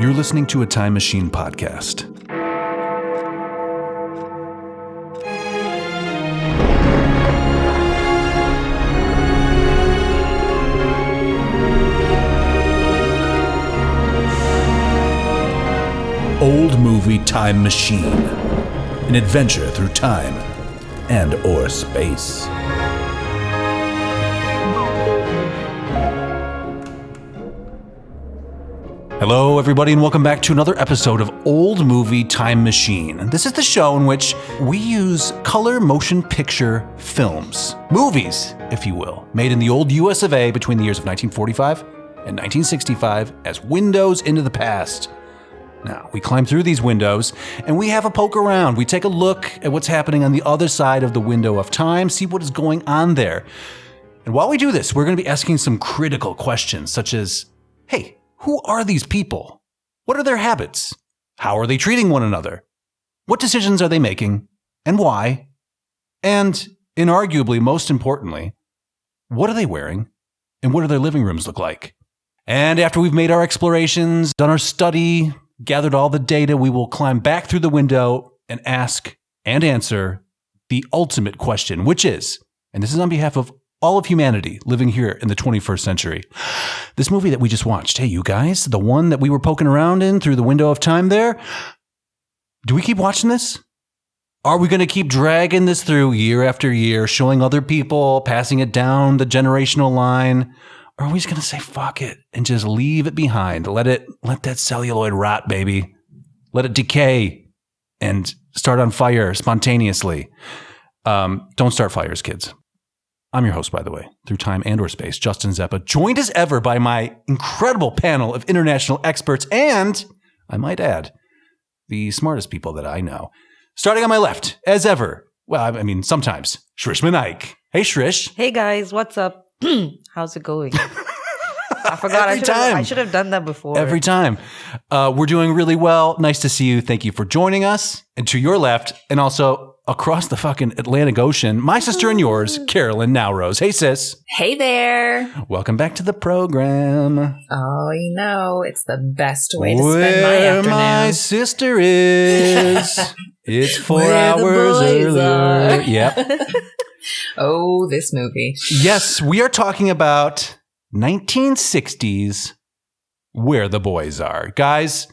You're listening to a Time Machine podcast. Old Movie Time Machine. An adventure through time and or space. Hello, everybody, and welcome back to another episode of Old Movie Time Machine. This is the show in which we use color motion picture films, movies, if you will, made in the old US of A between the years of 1945 and 1965 as windows into the past. Now, we climb through these windows and we have a poke around. We take a look at what's happening on the other side of the window of time, see what is going on there. And while we do this, we're going to be asking some critical questions such as, hey, who are these people? What are their habits? How are they treating one another? What decisions are they making and why? And inarguably, most importantly, what are they wearing and what do their living rooms look like? And after we've made our explorations, done our study, gathered all the data, we will climb back through the window and ask and answer the ultimate question, which is, and this is on behalf of all of humanity living here in the 21st century, this movie that we just watched, hey, you guys, the one that we were poking around in through the window of time there, do we keep watching this? Are we going to keep dragging this through year after year, showing other people, passing it down the generational line? Or are we just going to say, fuck it, and just leave it behind? Let that celluloid rot, baby. Let it decay and start on fire spontaneously. Don't start fires, kids. I'm your host, by the way, through time and or space, Justin Zeppa, joined as ever by my incredible panel of international experts and, I might add, the smartest people that I know. Starting on my left, as ever, well, I mean, sometimes, Shrishma Naik. Hey, Shrish. Hey, guys, what's up? How's it going? I forgot. I should have done that before. Every time. We're doing really well. Nice to see you. Thank you for joining us. And to your left, and also across the fucking Atlantic Ocean, my sister and yours, Carolyn Naoroz. Hey, sis. Hey there. Welcome back to the program. Oh, you know, it's the best way to spend my afternoon. Where my sister is. It's 4 hours earlier. Yep. Oh, this movie. Yes, we are talking about 1960s, Where the Boys Are. Guys,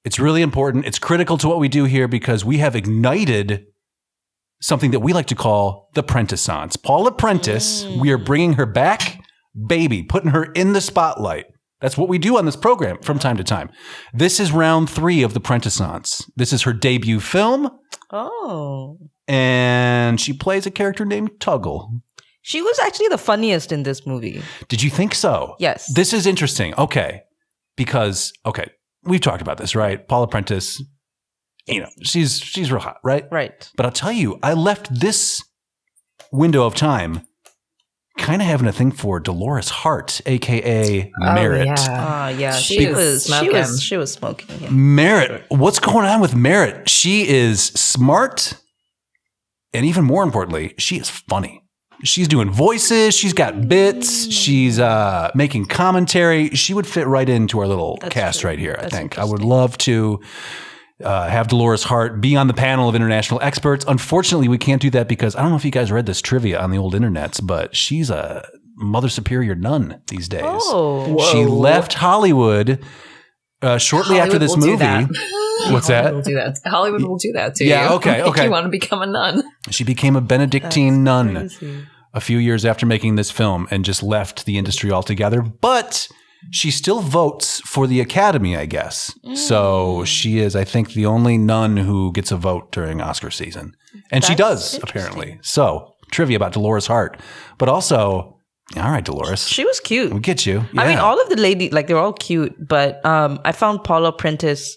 it's really important. It's critical to what we do here because we have ignited something that we like to call the Prentice-sance. Paula Prentice, we are bringing her back, baby, putting her in the spotlight. That's what we do on this program from time to time. This is round 3 of the Prentice-sance. This is her debut film. Oh. And she plays a character named Tuggle. She was actually the funniest in this movie. Did you think so? Yes. This is interesting. Okay. Because, we've talked about this, right? Paula Prentice, you know, she's real hot, right? Right. But I'll tell you, I left this window of time kind of having a thing for Dolores Hart, a.k.a. Merritt. Yeah. She was smoking. Yeah. Merritt. What's going on with Merritt? She is smart. And even more importantly, she is funny. She's doing voices. She's got bits. She's making commentary. She would fit right into our little cast right here, I think. I would love to have Dolores Hart be on the panel of international experts. Unfortunately, we can't do that because I don't know if you guys read this trivia on the old internets, but she's a Mother Superior nun these days. Oh. She left Hollywood shortly after this movie. What's that? Will do that. Hollywood will do that to you. Okay. If you want to become a nun. She became a Benedictine nun a few years after making this film and just left the industry altogether. But she still votes for the Academy, I guess. So she is, I think, the only nun who gets a vote during Oscar season. And she does, apparently. So, trivia about Dolores Hart. But also, all right, Dolores. She was cute. We'll get you. Yeah. I mean, all of the ladies, they're all cute. But I found Paula Prentice,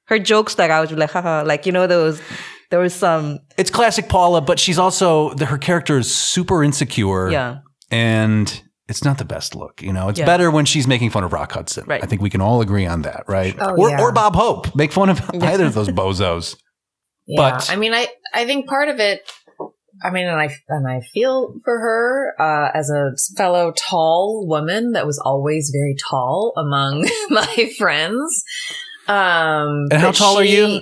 her jokes, I was like, haha, there was some. It's classic Paula, but she's also, her character is super insecure. Yeah. And it's not the best look, you know. It's better when she's making fun of Rock Hudson. Right. I think we can all agree on that, right? Oh, or Bob Hope. Make fun of either of those bozos. Yeah. But I mean, I think part of it I mean, and I feel for her as a fellow tall woman that was always very tall among my friends. And how tall are you?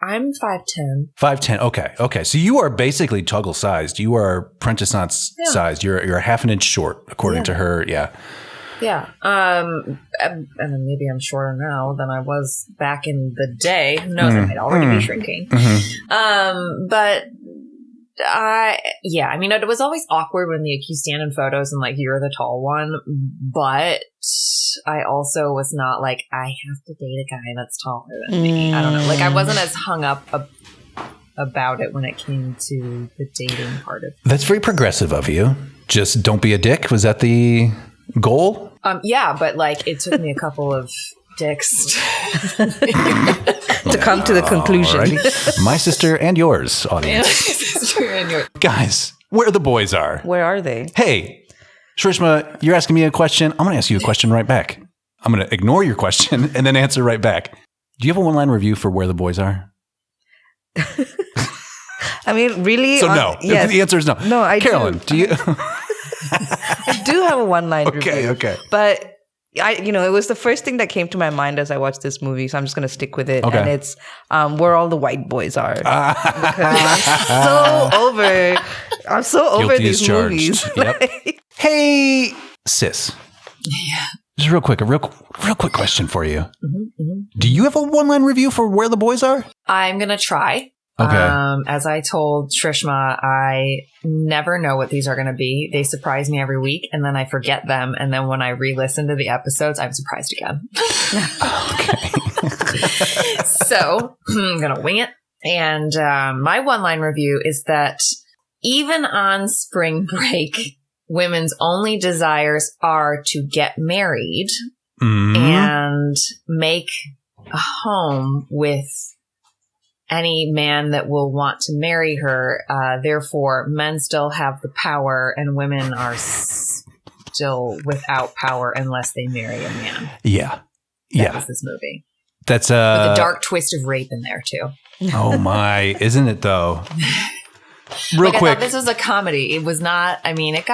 I'm 5'10". 5'10". Okay. So you are basically Tuggle sized. You are Prentice sized. You're a half an inch short, according to her. Yeah. Yeah. And then maybe I'm shorter now than I was back in the day. Who knows? I might already be shrinking. But I mean, it was always awkward when you stand in photos and like you're the tall one, but I also was not like, I have to date a guy that's taller than me. I don't know. Like I wasn't as hung up about it when it came to the dating part of it. That's very progressive of you. Just don't be a dick. Was that the goal? Yeah, but like it took me a couple of dicks to come to the conclusion. Alrighty. My sister and yours, audience. My sister and yours. Guys, where the boys are. Where are they? Hey, Shrishma, you're asking me a question. I'm going to ask you a question right back. I'm going to ignore your question and then answer right back. Do you have a one-line review for Where the Boys Are? I mean, really? So no. Yes. The answer is no. No, I Carolyn, do you? I do have a one-line review. Okay. But it was the first thing that came to my mind as I watched this movie, so I'm just going to stick with it. Okay. And it's Where All the White Boys Are. Because I'm so over Guilty these as charged. movies. Yep. Hey, sis. Yeah. Just real quick, a real quick question for you. Do you have a one-line review for Where the Boys Are? I'm going to try. Okay. As I told Shrishma, I never know what these are going to be. They surprise me every week, and then I forget them. And then when I re-listen to the episodes, I'm surprised again. Okay. So I'm going to wing it. And my one-line review is that even on spring break, women's only desires are to get married and make a home with any man that will want to marry her. Therefore, men still have the power and women are still without power unless they marry a man. Yeah. That was this movie. That's with a dark twist of rape in there too. Oh my, isn't it though? Real quick. I thought this was a comedy. It was not. I mean, there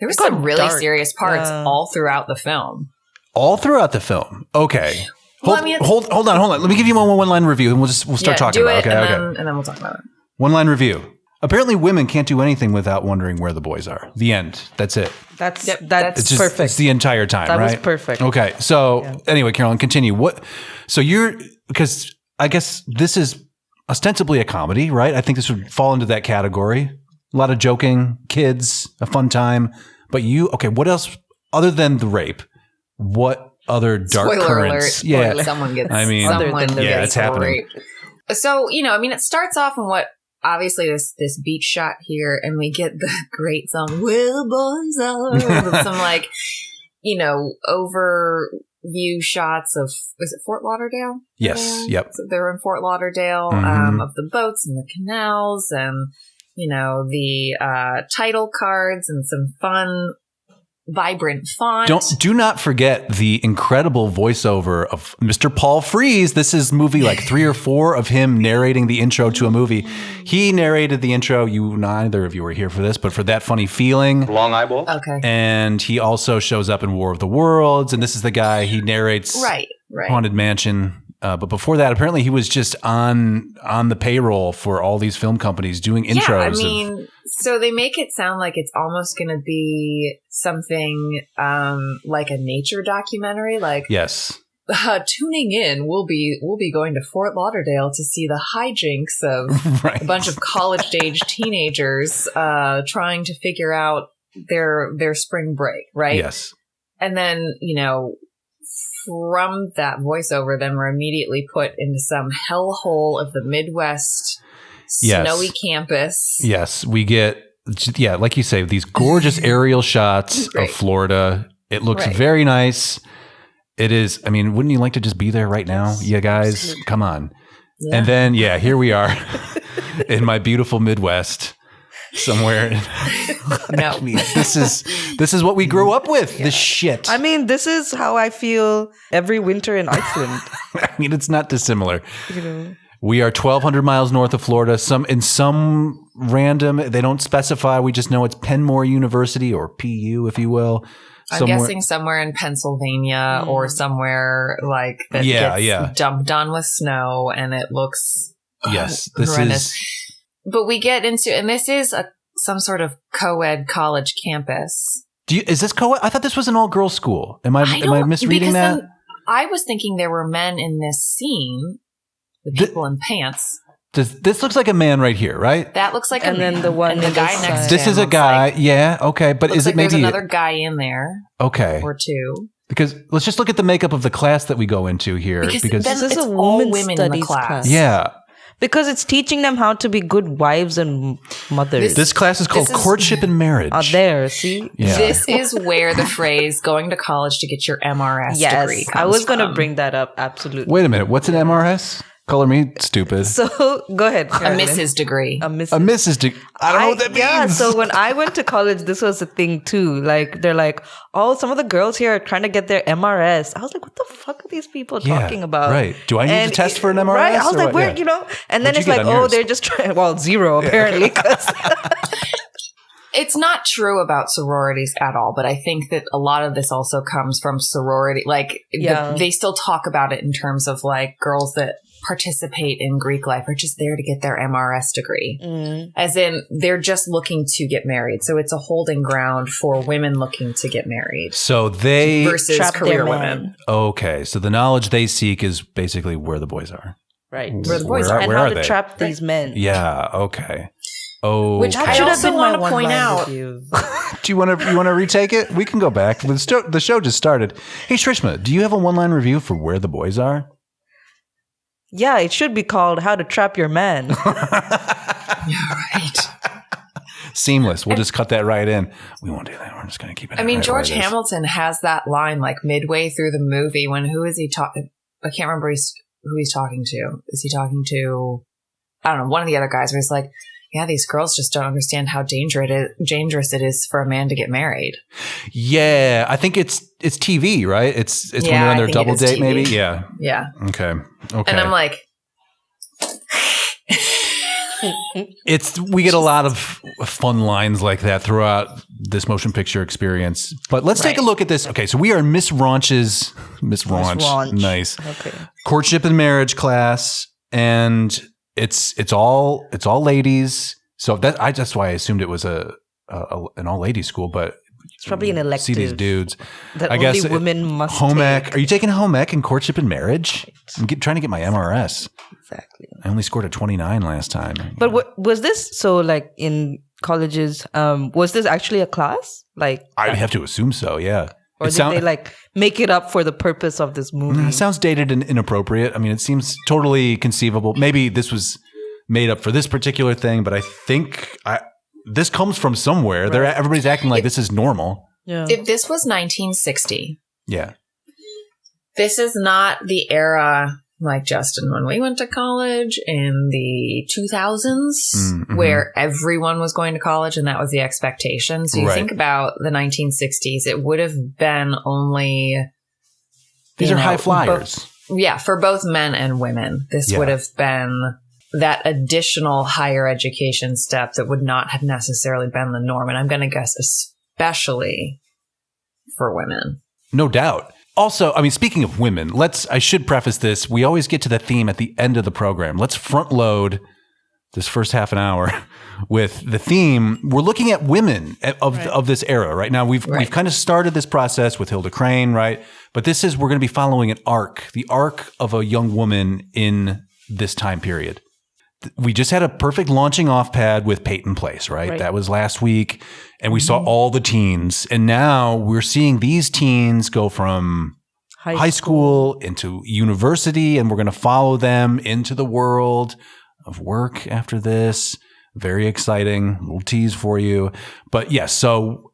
was some really dark. serious parts all throughout the film. All throughout the film. Okay. Well, Hold on. Let me give you one line review, and we'll start talking about it. Okay. And then we'll talk about it. One line review. Apparently, women can't do anything without wondering where the boys are. The end. That's it. That's It's just, perfect. It's the entire time, That right? was perfect. Okay. So anyway, Carolyn, continue. Because I guess this is ostensibly a comedy, right? I think this would fall into that category. A lot of joking, kids, a fun time. But what else other than the rape? What other dark Spoiler currents? alert. Yeah. Someone gets it's happening. Raped. So, it starts off in what obviously this beach shot here, and we get the great song "Where the Boys Are" with some overview shots of, is it Fort Lauderdale? Yes. Yep. So they're in Fort Lauderdale, of the boats and the canals, and the title cards and some fun, vibrant font. Do not forget the incredible voiceover of Mr. Paul Frees. This is movie like 3 or 4 of him narrating the intro to a movie. He narrated the intro. Neither of you were here for this, but for That Funny Feeling. Long eyeball. Okay. And he also shows up in War of the Worlds. And this is the guy, he narrates right. Haunted Mansion. But before that, apparently he was just on the payroll for all these film companies doing intros. So they make it sound like it's almost going to be something like a nature documentary. Like, yes, tuning in, we'll be going to Fort Lauderdale to see the hijinks of a bunch of college age teenagers trying to figure out their spring break, right? Yes, and then from that voiceover, then we're immediately put into some hellhole of the Midwest. Snowy campus. Yes, we get, like you say, these gorgeous aerial shots of Florida. It looks very nice. It is, wouldn't you like to just be there right now? You guys, come on. Yeah. And then, here we are in my beautiful Midwest somewhere. No. This is what we grew up with, this shit. This is how I feel every winter in Iceland. It's not dissimilar. We are 1,200 miles north of Florida. In some random, they don't specify. We just know it's Penmore University, or PU, if you will. I'm guessing somewhere in Pennsylvania or somewhere like that gets dumped on with snow, and it looks this horrendous. is. But we get into, and this is some sort of co-ed college campus. Is this co-ed? I thought this was an all-girls school. Am I misreading that? I was thinking there were men in this scene. The people in pants. This looks like a man right here, right? That looks like a man. And then the one and the guy next to this him is a guy. Like, okay. But is it maybe there's another guy in there? Okay. Or two. Because let's just look at the makeup of the class that we go into here. Because this is a all women's women in the studies class. Yeah. Because it's teaching them how to be good wives and mothers. This class is called Courtship and Marriage. Oh, there, see? Yeah. This is where the phrase going to college to get your MRS degree comes I was going to from. bring that up, absolutely. Wait a minute. What's an MRS? Color me stupid. So, go ahead, Carolyn. A Mrs. degree. A Mrs. A Mrs. degree. I don't know what that means. Yeah, so when I went to college, this was a thing too. Like, they're like, oh, some of the girls here are trying to get their MRS. I was like, what the fuck are these people talking about? Right. Do I need to test for an MRS? Right. I was like, where, Yeah. you know? And then What'd it's you like, get on yours? they're just trying, well, 0 apparently. 'Cause It's not true about sororities at all, but I think that a lot of this also comes from sorority. Like, they still talk about it in terms of like girls that participate in Greek life are just there to get their MRS degree. As in, they're just looking to get married. So it's a holding ground for women looking to get married. So they versus trap career their women. man. Okay. So the knowledge they seek is basically where the boys are. Right. Where the boys Where are. And where how are to they? trap these men. Yeah. Okay. Oh. Which That I should have also been my want to point one-line out. review. Do you want to retake it? We can go back. The show just started. Hey, Shrishma, do you have a one-line review for Where the Boys Are? Yeah, it should be called How to Trap Your Man. Right. Seamless. We'll just cut that right in. We won't do that. We're just going to keep it. I mean, right George where it is. Hamilton has that line like midway through the movie when who is he talking? I can't remember who he's talking to. Is he talking to, I don't know, one of the other guys where he's like, yeah, these girls just don't understand how dangerous it is for a man to get married. Yeah, I think it's TV, right? It's when they're on their double date, TV. maybe. Yeah. Yeah. Okay. And I'm like, We get a lot of fun lines like that throughout this motion picture experience. But let's take a look at this. Okay, so we are Miss Raunch. Nice. Okay. Courtship and Marriage class, and it's all ladies. So that's why I assumed it was an all ladies school, but It's probably an elective. see these dudes. That I only guess women must home ec. take. Are you taking home ec and Courtship and Marriage? I'm trying to get my MRS. Exactly. I only scored a 29 last time. But was this, so like in colleges, was this actually a class? Like, I have to assume so, yeah. or did they like make it up for the purpose of this movie? It sounds dated and inappropriate. I mean, it seems totally conceivable. Maybe this was made up for this particular thing, but I think this comes from somewhere. Right. Everybody's acting like this is normal. Yeah. if this was 1960, Yeah. this is not the era like Justin when we went to college in the 2000s where everyone was going to college and that was the expectation. So you think about the 1960s, it would have been only These are high flyers. for both men and women. This would have been that additional higher education step that would not have necessarily been the norm. And I'm going to guess especially for women. No doubt. Also, I mean, speaking of women, I should preface this. We always get to the theme at the end of the program. Let's front load this first half an hour with the theme. We're looking at women of this era right now. We've kind of started this process with Hilda Crane, right? But we're going to be following the arc of a young woman in this time period. We just had a perfect launching off pad with Peyton Place, right? That was last week. And we saw all the teens. And now we're seeing these teens go from high school into university. And we're going to follow them into the world of work after this. Very exciting. Little tease for you. But yes, so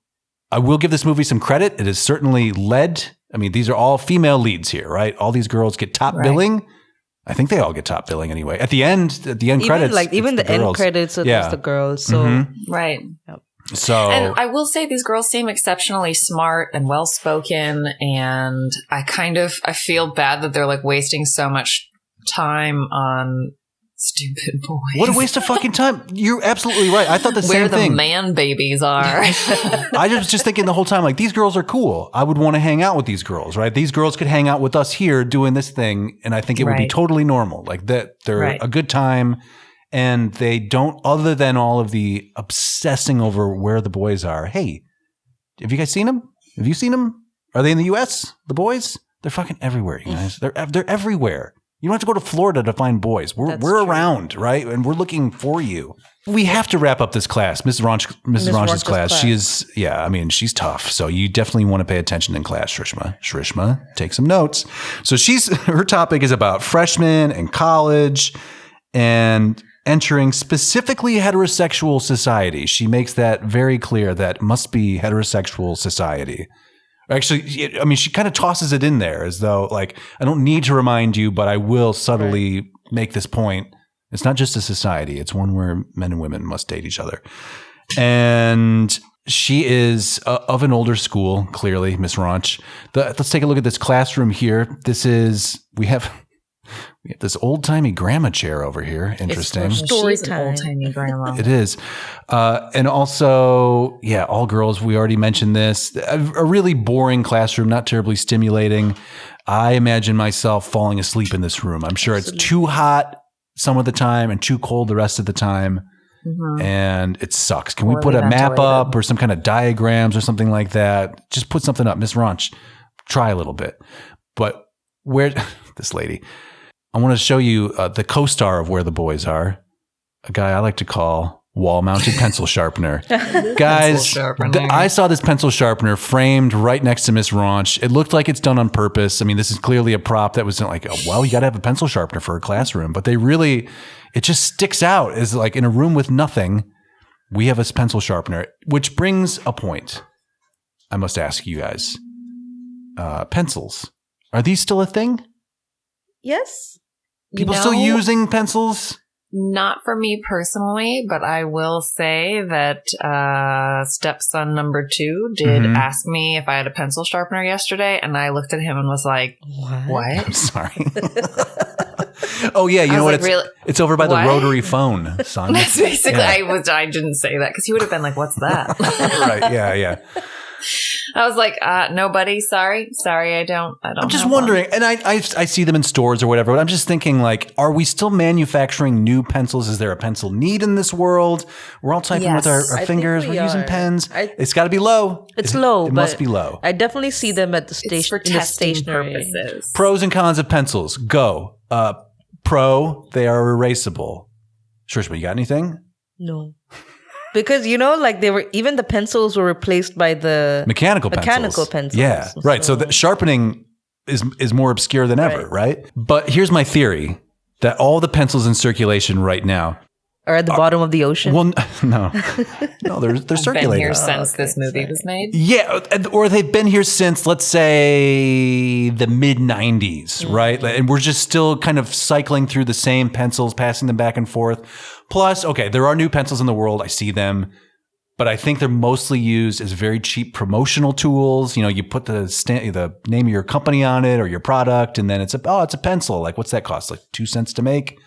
I will give this movie some credit. It is certainly led. I mean, these are all female leads here, right? All these girls get top billing. I think they all get top billing anyway. At the end credits, even the end credits, it was the girls. So Right. Yep. So, and I will say these girls seem exceptionally smart and well spoken, and I feel bad that they're like wasting so much time on Stupid boys. What a waste of fucking time. You're absolutely right. I thought the same thing. Where the man babies are. I was just thinking the whole time, like, these girls are cool. I would want to hang out with these girls, right? These girls could hang out with us here doing this thing, and I think it would be totally normal. Like, that they're a good time, and they don't, other than all of the obsessing over where the boys are. Hey, have you guys seen them? Have you seen them? Are they in the U.S., the boys? They're fucking everywhere, you guys. They're everywhere. You don't have to go to Florida to find boys. We're around, right? And we're looking for you. We have to wrap up this class. Mrs. Ranch's class. She is, she's tough. So you definitely want to pay attention in class, Shrishma. Shrishma, take some notes. So her topic is about freshmen and college and entering specifically heterosexual society. She makes that very clear. That must be heterosexual society. Actually, she kind of tosses it in there as though, like, I don't need to remind you, but I will subtly make this point. It's not just a society. It's one where men and women must date each other. And she is of an older school, clearly, Miss Ranch. Let's take a look at this classroom here. We have this old-timey grandma chair over here. Interesting. Story time. Old-timey grandma. It is. And also, all girls, we already mentioned this. A really boring classroom, not terribly stimulating. I imagine myself falling asleep in this room. I'm sure it's too hot some of the time and too cold the rest of the time. Mm-hmm. And it sucks. Can we put a map up or some kind of diagrams or something like that? Just put something up. Miss Ranch, try a little bit. But this lady... I want to show you the co-star of Where the Boys Are, a guy I like to call wall-mounted pencil sharpener. Guys, I saw this pencil sharpener framed right next to Miss Ranch. It looked like it's done on purpose. I mean, this is clearly a prop that was like, you got to have a pencil sharpener for a classroom. But it just sticks out as like in a room with nothing, we have a pencil sharpener, which brings a point. I must ask you guys, pencils, are these still a thing? Yes. People still using pencils? Not for me personally, but I will say that stepson number 2 did ask me if I had a pencil sharpener yesterday, and I looked at him and was like, what? I'm sorry. Oh, yeah. You know what? It's over by the rotary phone, son. That's basically, I didn't say that because he would have been like, what's that? Right. Yeah. I was like, no, buddy. Sorry, I don't. I'm just wondering, and I see them in stores or whatever, but I'm just thinking, like, are we still manufacturing new pencils? Is there a pencil need in this world? We're all typing with our fingers. We're using pens. It's got to be low. It's low. It must be low. I definitely see them at the station for testing purposes. Pros and cons of pencils. Go. Pro, they are erasable. Shrishma, you got anything? No. Because, even the pencils were replaced by the mechanical pencils. Yeah, right. So the sharpening is more obscure than ever, right? But here's my theory that all the pencils in circulation right now are at the bottom of the ocean. Well, no, they're circulating. Been here since this movie was made. Yeah, or they've been here since, let's say, the mid '90s, right? And we're just still kind of cycling through the same pencils, passing them back and forth. Plus, okay, there are new pencils in the world. I see them, but I think they're mostly used as very cheap promotional tools. You put the name of your company on it or your product, and then it's a pencil. Like, what's that cost? Like 2 cents to make.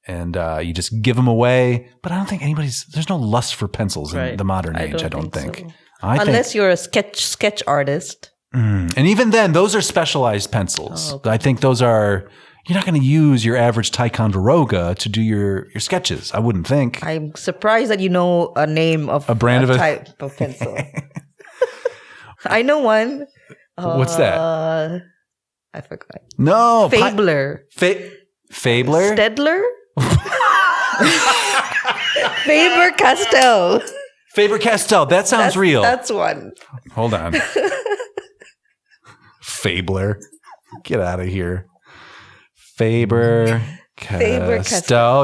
And you just give them away. But I don't think there's no lust for pencils in the modern age, I don't think. So. Unless you're a sketch artist. And even then, those are specialized pencils. Oh, okay. I think those are, you're not going to use your average Ticonderoga to do your sketches, I wouldn't think. I'm surprised that you know a name of a brand of type of pencil. I know one. What's that? I forgot. No. Fabler. Fabler? Stedler? Faber-Castell. Faber-Castell. That sounds real. That's one. Hold on. Fabler. Get out of here. Faber-Castell.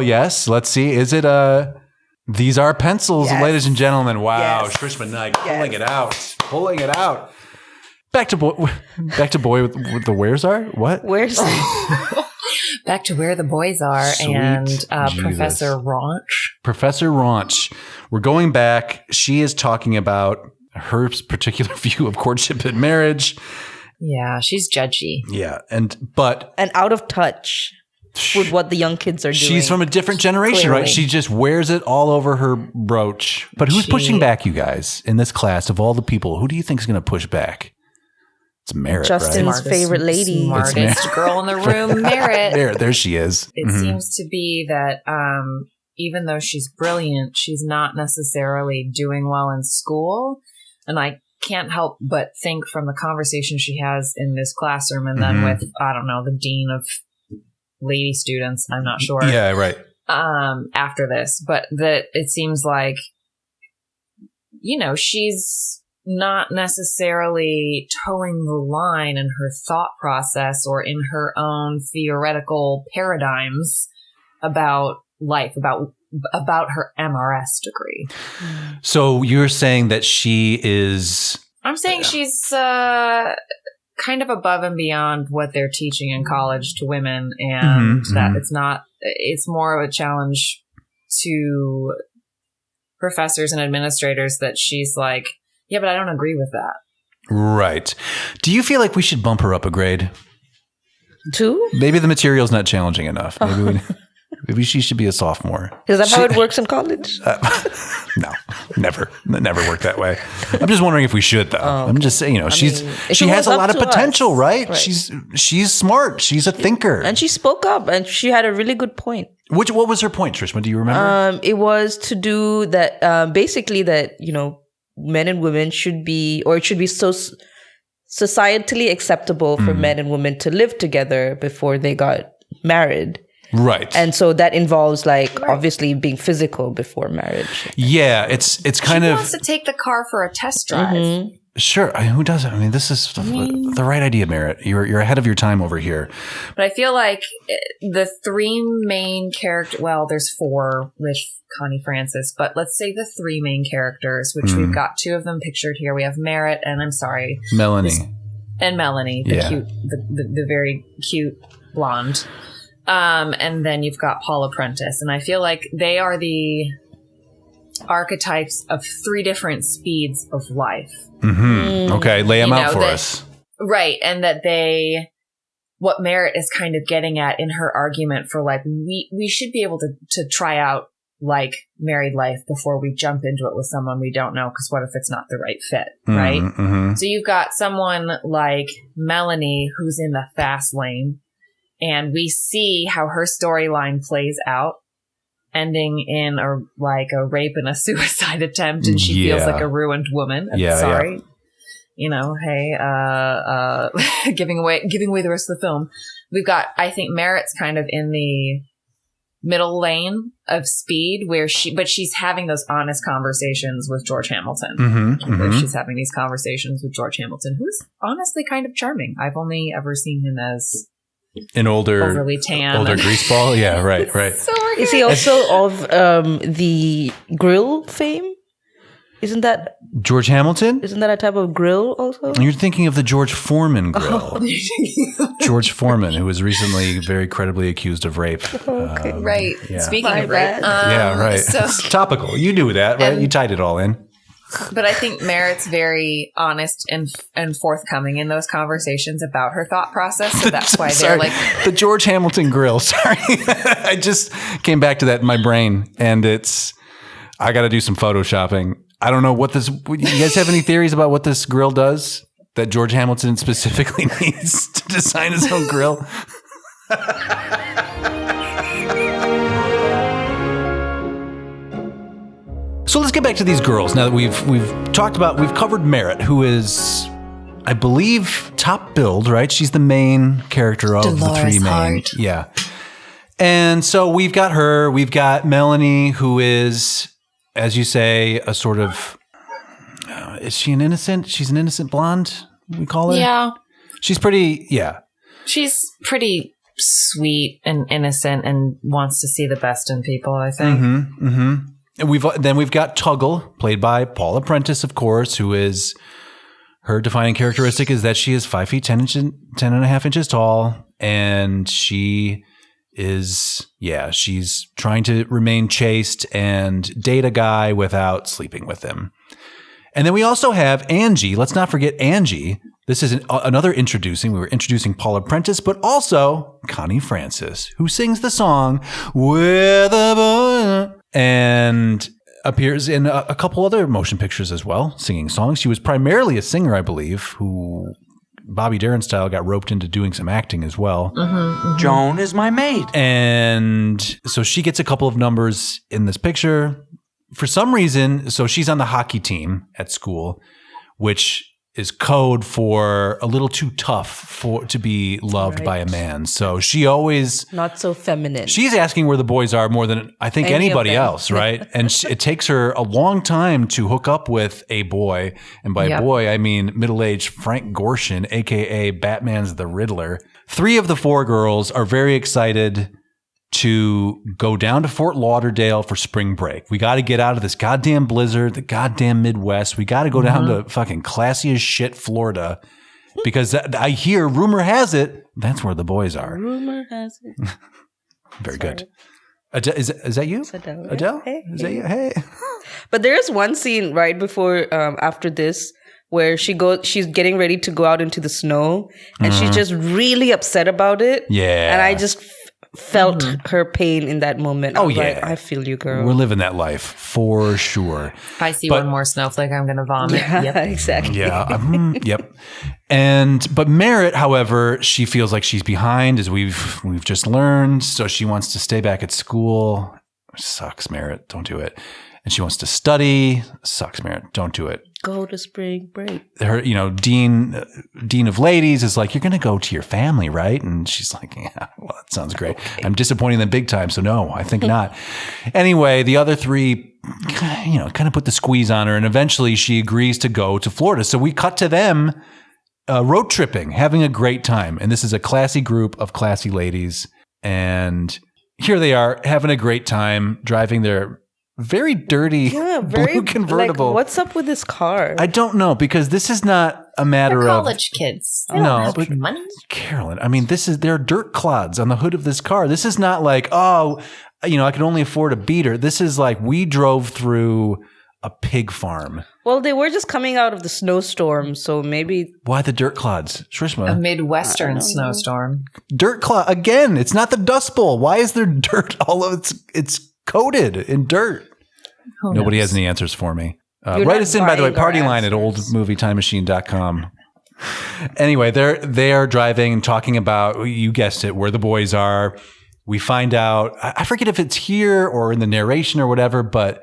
Yes. Let's see. Is it these are pencils, ladies and gentlemen. Wow. Yes. Shrishma Naik pulling it out. Back to boy with the wheres are? What? Where's Back to Where the Boys Are. Sweet and Jesus. Professor Ranch. Professor Ranch. We're going back. She is talking about her particular view of courtship and marriage. Yeah, she's judgy. Yeah, and out of touch. with what the young kids are doing. She's from a different generation, right? Clearly. She just wears it all over her brooch. But who's pushing back, you guys, in this class of all the people? Who do you think is going to push back? It's Merritt, Justin's right? favorite lady. Smartest girl in the room, Merritt. There she is. It seems to be that even though she's brilliant, she's not necessarily doing well in school. And I can't help but think from the conversation she has in this classroom and then with, I don't know, the dean of lady students, I'm not sure. Yeah, right. After this, but that it seems like, she's not necessarily towing the line in her thought process or in her own theoretical paradigms about life, about her MRS degree. So you're saying that she is... I'm saying she's kind of above and beyond what they're teaching in college to women, and that it's more of a challenge to professors and administrators that she's like, yeah, but I don't agree with that. Right. Do you feel like we should bump her up a grade? 2? Maybe the material's not challenging enough. Maybe she should be a sophomore. Is that how it works in college? No, never worked that way. I'm just wondering if we should, though. Oh, I'm just saying, she has a lot of potential, right? She's smart. She's a thinker, and she spoke up, and she had a really good point. What was her point, Shrishma? Do you remember? It was to do that. Basically, that men and women should be, or it should be so societally acceptable for men and women to live together before they got married. Right. And so that involves obviously being physical before marriage. Yeah, it's kind of... She wants to take the car for a test drive. Sure. Who doesn't? I mean, this is the right idea, Merritt. You're ahead of your time over here. But I feel like the 3 main characters, well, there's 4 with Connie Francis, but let's say the 3 main characters, which we've got 2 of them pictured here. We have Merritt and Melanie. And Melanie, cute, the very cute blonde. And then you've got Paula Prentice. And I feel like they are the archetypes of 3 different speeds of life. Okay, lay them out for us. Right. And that what Merritt is kind of getting at in her argument for we should be able to try out married life before we jump into it with someone we don't know, because what if it's not the right fit, right? So you've got someone like Melanie who's in the fast lane, and we see how her storyline plays out, ending in a rape and a suicide attempt, and she feels like a ruined woman. Sorry. Hey, giving away the rest of the film. We've got, I think Merritt's kind of in the middle lane of speed where she's having those honest conversations with George Hamilton. She's having these conversations with George Hamilton, who's honestly kind of charming. I've only ever seen him as an overly tan, older greaseball. Yeah, right. So is he also of the grill fame? Isn't that George Hamilton? Isn't that a type of grill also? You're thinking of the George Foreman grill. George Foreman, who was recently very credibly accused of rape. Okay. Right. Yeah. Speaking of rape. Yeah, right. So, it's topical. You knew that, right? You tied it all in. But I think Merritt's very honest and forthcoming in those conversations about her thought process. So that's why they're the George Hamilton grill. Sorry. I just came back to that in my brain, and I got to do some photoshopping. I don't know what this... You guys have any theories about what this grill does that George Hamilton specifically needs to design his own grill? So let's get back to these girls now that we've covered Merritt, who is, I believe, top billed, right? She's the main character of Dolores the 3 main. Hart. Yeah. And so we've got her, we've got Melanie, who is, as you say, a sort of, is she an innocent? She's an innocent blonde, we call her? Yeah. She's pretty, She's pretty sweet and innocent and wants to see the best in people, I think. And we've got Tuggle, played by Paula Prentice, of course, who is, her defining characteristic is that she is 5 feet 10 and a half inches tall, and she is, she's trying to remain chaste and date a guy without sleeping with him. And then we also have Angie. Let's not forget Angie, This is another introducing. We were introducing Paula Prentice, but also Connie Francis, who sings the song "With a Boy" and appears in a couple other motion pictures as well, singing songs. She was primarily a singer, I believe, who Bobby Darin style got roped into doing some acting as well. Joan is my maid. And so she gets a couple of numbers in this picture. For some reason, so she's on the hockey team at school, which is code for a little too tough to be loved by a man. So she always... Not so feminine. She's asking where the boys are more than I think anybody else, right? And it takes her a long time to hook up with a boy. And by boy, I mean middle-aged Frank Gorshin, a.k.a. Batman's the Riddler. 3 of the 4 girls are very excited to go down to Fort Lauderdale for spring break. We got to get out of this goddamn blizzard, the goddamn Midwest. We got to go down to fucking classy as shit Florida because rumor has it, that's where the boys are. Rumor has it. Very good. Is that you? It's Adele. Adele? Hey, is that you? Hey. But there is one scene right before, after this, where she's getting ready to go out into the snow and she's just really upset about it. Yeah. And I just felt her pain in that moment. Oh, yeah. I feel you, girl. We're living that life for sure. If I see one more snowflake, I'm going to vomit. Yeah, exactly. Yeah. Yep. But Merritt, however, she feels like she's behind, as we've just learned. So she wants to stay back at school. Sucks, Merritt. Don't do it. And she wants to study. Sucks, Merritt. Don't do it. Go to spring break. Her, dean of ladies is like, you're going to go to your family, right? And she's like, yeah, well, that sounds great. Okay. I'm disappointing them big time. So no, I think not. Anyway, the other 3, kind of put the squeeze on her. And eventually she agrees to go to Florida. So we cut to them road tripping, having a great time. And this is a classy group of classy ladies. And here they are having a great time driving their very dirty blue convertible. Like, what's up with this car? I don't know, because this is not a matter They're of college kids. They no, don't have but money. Carolyn, I mean, there are dirt clods on the hood of this car. This is not like, I can only afford a beater. This is like we drove through a pig farm. Well, they were just coming out of the snowstorm, so maybe... Why the dirt clods? Shrishma? A Midwestern snowstorm. Dirt clod. Again, it's not the Dust Bowl. Why is there dirt all over? It's coated in dirt. Nobody has any answers for me. Write us in, by the way, partyline at oldmovietimemachine.com. Anyway, they are driving and talking about, you guessed it, where the boys are. We find out, I forget if it's here or in the narration or whatever, but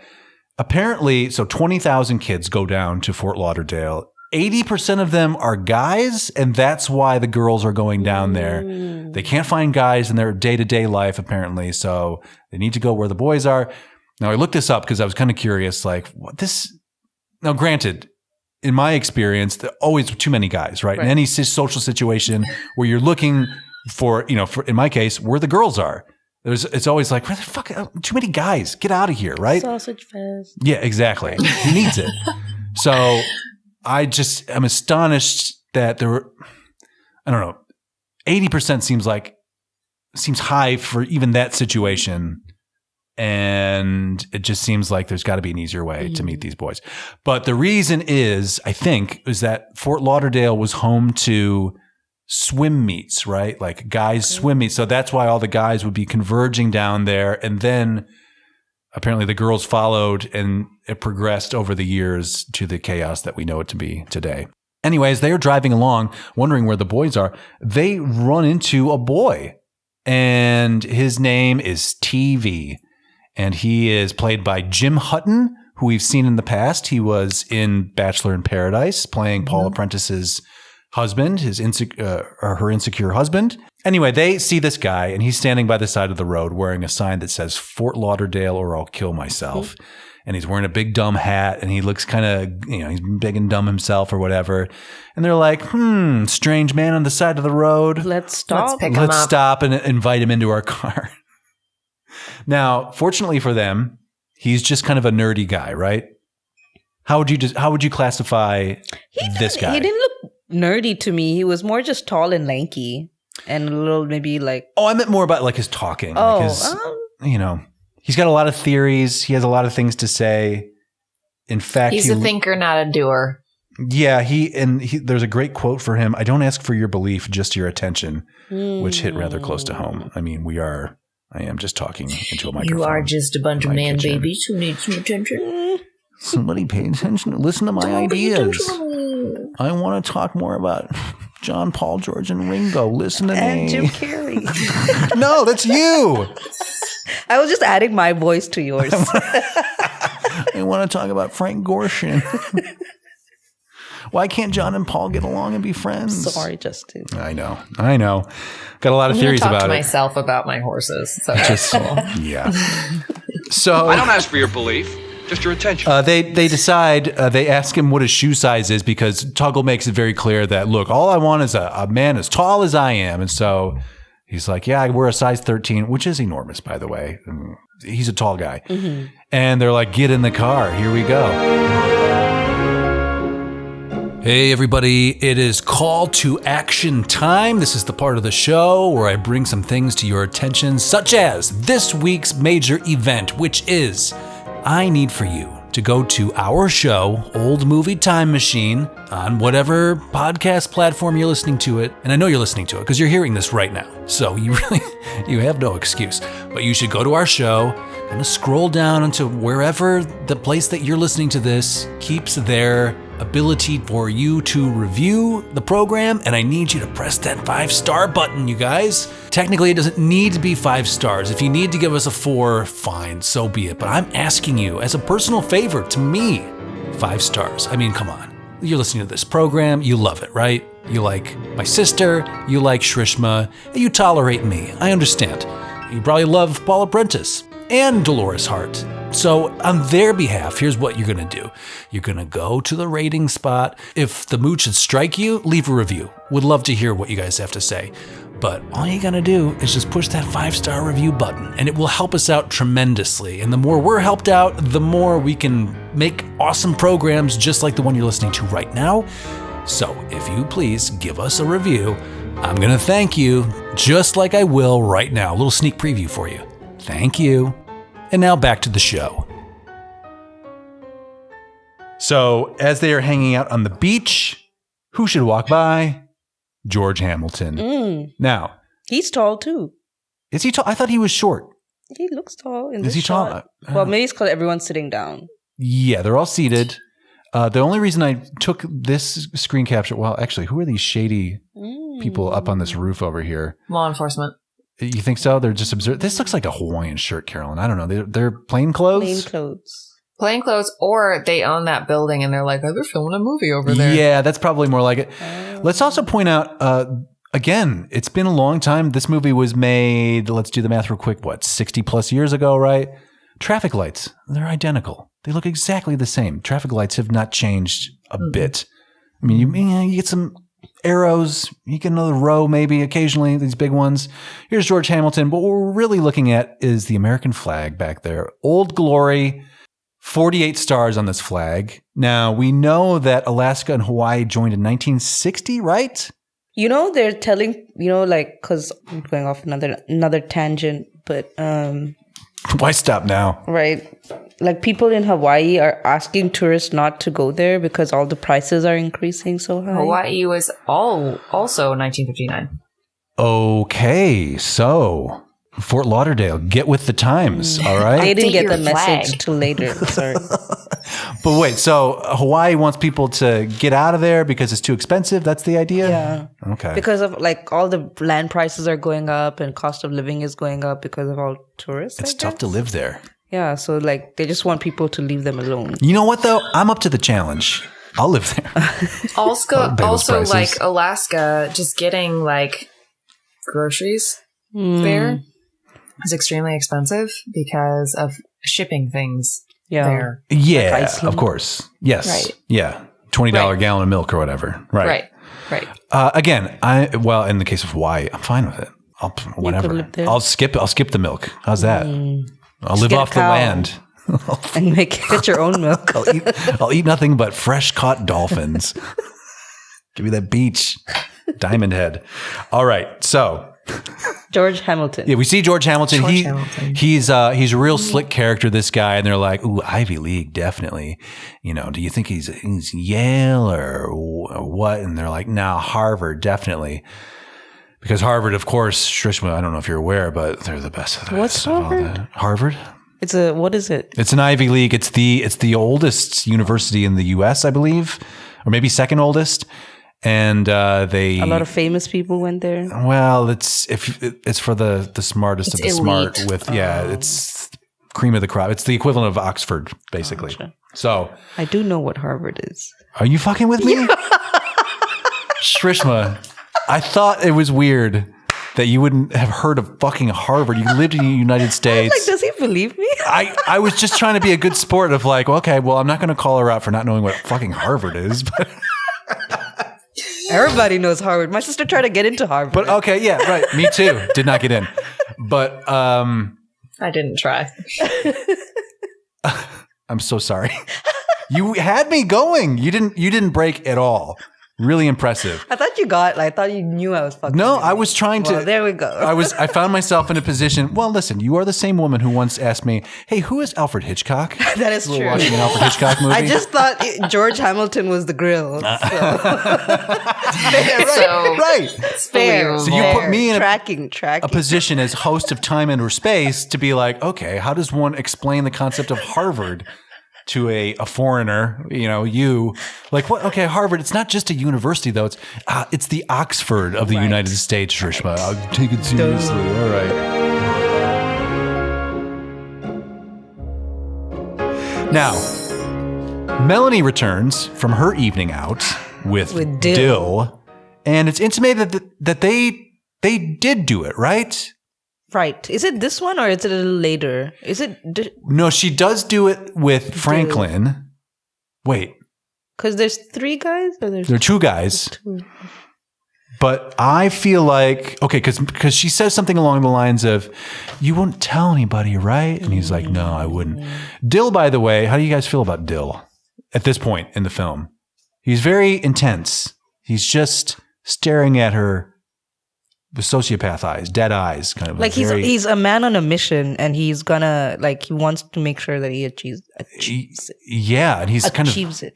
apparently, so 20,000 kids go down to Fort Lauderdale. 80% of them are guys, and that's why the girls are going down there. They can't find guys in their day-to-day life, apparently, so they need to go where the boys are. Now, I looked this up because I was kind of curious, like, what this... Now, granted, in my experience, there are always too many guys, right? In any social situation where you're looking for, in my case, where the girls are. It's always like, where the fuck, too many guys, get out of here, right? Sausage fest. Yeah, exactly. Who needs it? So I'm astonished that there were, I don't know, 80% seems high for even that situation. And it just seems like there's got to be an easier way to meet these boys. But the reason is that Fort Lauderdale was home to swim meets, right? Like guys swim meets. So that's why all the guys would be converging down there. And then apparently the girls followed, and it progressed over the years to the chaos that we know it to be today. Anyways, they are driving along, wondering where the boys are. They run into a boy, and his name is TV. And he is played by Jim Hutton, who we've seen in the past. He was in Bachelor in Paradise, playing Paula Prentice's husband, her insecure husband. Anyway, they see this guy, and he's standing by the side of the road wearing a sign that says Fort Lauderdale or I'll kill myself. And he's wearing a big dumb hat, and he looks kind of, he's big and dumb himself or whatever. And they're like, strange man on the side of the road. Let's stop. Let's stop and invite him into our car. Now, fortunately for them, he's just kind of a nerdy guy, right? How would you classify this guy? He didn't look nerdy to me. He was more just tall and lanky and a little maybe like... Oh, I meant more about like his talking. Oh, like he's got a lot of theories. He has a lot of things to say. In fact, he's a thinker, not a doer. Yeah, there's a great quote for him. I don't ask for your belief, just your attention, which hit rather close to home. I mean, I am just talking into a microphone. You are just a bunch of man babies who need some attention. Somebody pay attention. Listen to my ideas. I want to talk more about John, Paul, George, and Ringo. Listen to me. And Jim Carrey. No, that's you. I was just adding my voice to yours. I want to talk about Frank Gorshin. Why can't John and Paul get along and be friends? Sorry, Justin. I know. Got a lot of theories about it. I'm going to talk to myself about my horses. So Just, yeah. So I don't ask for your belief, just your attention. they decide, they ask him what his shoe size is because Tuggle makes it very clear that, look, all I want is a man as tall as I am. And so he's like, yeah, I wear a size 13, which is enormous, by the way. He's a tall guy. Mm-hmm. And they're like, get in the car. Here we go. Hey everybody, it is call to action time. This is the part of the show where I bring some things to your attention, such as this week's major event, which is I need for you to go to our show, Old Movie Time Machine, on whatever podcast platform you're listening to it. And I know you're listening to it because you're hearing this right now. So you have no excuse. But you should go to our show, kind of scroll down into wherever the place that you're listening to this keeps their ability for you to review the program, and I need you to press that 5-star button, you guys. Technically, it doesn't need to be 5 stars. If you need to give us a 4, fine, so be it. But I'm asking you, as a personal favor to me, 5 stars. I mean, come on. You're listening to this program, you love it, right? You like my sister, you like Shrishma, you tolerate me. I understand. You probably love Paula Prentice and Dolores Hart. So on their behalf, here's what you're going to do. You're going to go to the rating spot. If the mood should strike you, leave a review. Would love to hear what you guys have to say. But all you got to do is just push that 5-star review button, and it will help us out tremendously. And the more we're helped out, the more we can make awesome programs just like the one you're listening to right now. So if you please give us a review, I'm going to thank you just like I will right now. A little sneak preview for you. Thank you. And now back to the show. So, as they are hanging out on the beach, who should walk by? George Hamilton. Now, he's tall too. Is he tall? I thought he was short. He looks tall in is this he shot. Tall? Well, maybe it's because everyone's sitting down. Yeah, they're all seated. The only reason I took this screen capture, well, actually, who are these shady people up on this roof over here? Law enforcement. You think so? They're just observing. This looks like a Hawaiian shirt, Carolyn. I don't know. They're plain clothes? Plain clothes, or they own that building and they're like, oh, they're filming a movie over there. Yeah, that's probably more like it. Let's also point out, again, it's been a long time. This movie was made, let's do the math real quick, 60 plus years ago, right? Traffic lights, they're identical. They look exactly the same. Traffic lights have not changed a bit. I mean, you get some arrows, you get another row maybe occasionally, these big ones. Here's George Hamilton. But what we're really looking at is the American flag back there. Old Glory, 48 stars on this flag. Now, we know that Alaska and Hawaii joined in 1960, right? You know, they're telling, because I'm going off another tangent, but... Why stop now? Right. Like people in Hawaii are asking tourists not to go there because all the prices are increasing so high. Hawaii was also 1959. Okay, so Fort Lauderdale, get with the times, all right? They didn't get the flag. message till later. Sorry. But wait, so Hawaii wants people to get out of there because it's too expensive? That's the idea? Yeah. Okay. Because of all the land prices are going up and cost of living is going up because of all tourists. It's tough to live there. Yeah, so they just want people to leave them alone. You know what though? I'm up to the challenge. I'll live there. Also like Alaska, just getting groceries there is extremely expensive because of shipping things there. Yeah, of course. Yes. Right. Yeah. $20 gallon of milk or whatever. Right. Again, in the case of Hawaii, I'm fine with it. Whatever. I'll skip the milk. How's that? I'll live off the land. And get your own milk. I'll eat nothing but fresh caught dolphins. Give me that beach. Diamond Head. All right. So George Hamilton. Yeah, we see George Hamilton. Hamilton. He's a real slick character, this guy, and they're like, ooh, Ivy League, definitely. Do you think he's Yale or what? And they're like, nah, Harvard, definitely. Because Harvard, of course, Shrishma, I don't know if you're aware, but they're the best of the What's best of all Harvard? that. Harvard? What is it? It's an Ivy League. It's the oldest university in the U.S., I believe, or maybe second oldest. And a lot of famous people went there. Well, it's for the smartest of the elite. smart. It's cream of the crop. It's the equivalent of Oxford, basically. Gotcha. So I do know what Harvard is. are you fucking with me? Shrishma, I thought it was weird that you wouldn't have heard of fucking Harvard. You lived in the United States. Like, does he believe me? I was just trying to be a good sport of like, okay, well, I'm not going to call her out for not knowing what fucking Harvard is, but Everybody knows Harvard. My sister tried to get into Harvard. but okay, yeah, right. Me too. Did not get in, but I didn't try. I'm so sorry. You had me going. You didn't break at all. Really impressive. I thought I thought you knew I was fucking. No, with I you. was trying to. Well, there we go. I found myself in a position. Well, listen, you are the same woman who once asked me, "Hey, who is Alfred Hitchcock?" That is We're true. watching an Alfred Hitchcock movie. I just thought George Hamilton was the grill. So. right. Fair. So you put me in tracking. a position as host of Time and Space to be like, okay, how does one explain the concept of Harvard to a foreigner? You like what? Okay, Harvard. It's not just a university though. It's the Oxford of the United States, Shrishma. I'll take it seriously. All right. Now, Melanie returns from her evening out with Dill, and it's intimated that they did do it, right? Right. Is it this one or is it a little later? Is it? No, she does do it with Franklin. Wait. Because there's 3 guys? Or There are 2 guys. 2. But I feel like, okay, because she says something along the lines of, you wouldn't tell anybody, right? And he's like, no, I wouldn't. Dill, by the way, how do you guys feel about Dill at this point in the film? He's very intense. He's just staring at her with sociopath eyes, dead eyes, kind of. Like he's a man on a mission, and he's gonna he wants to make sure that he achieves it. Yeah, and he's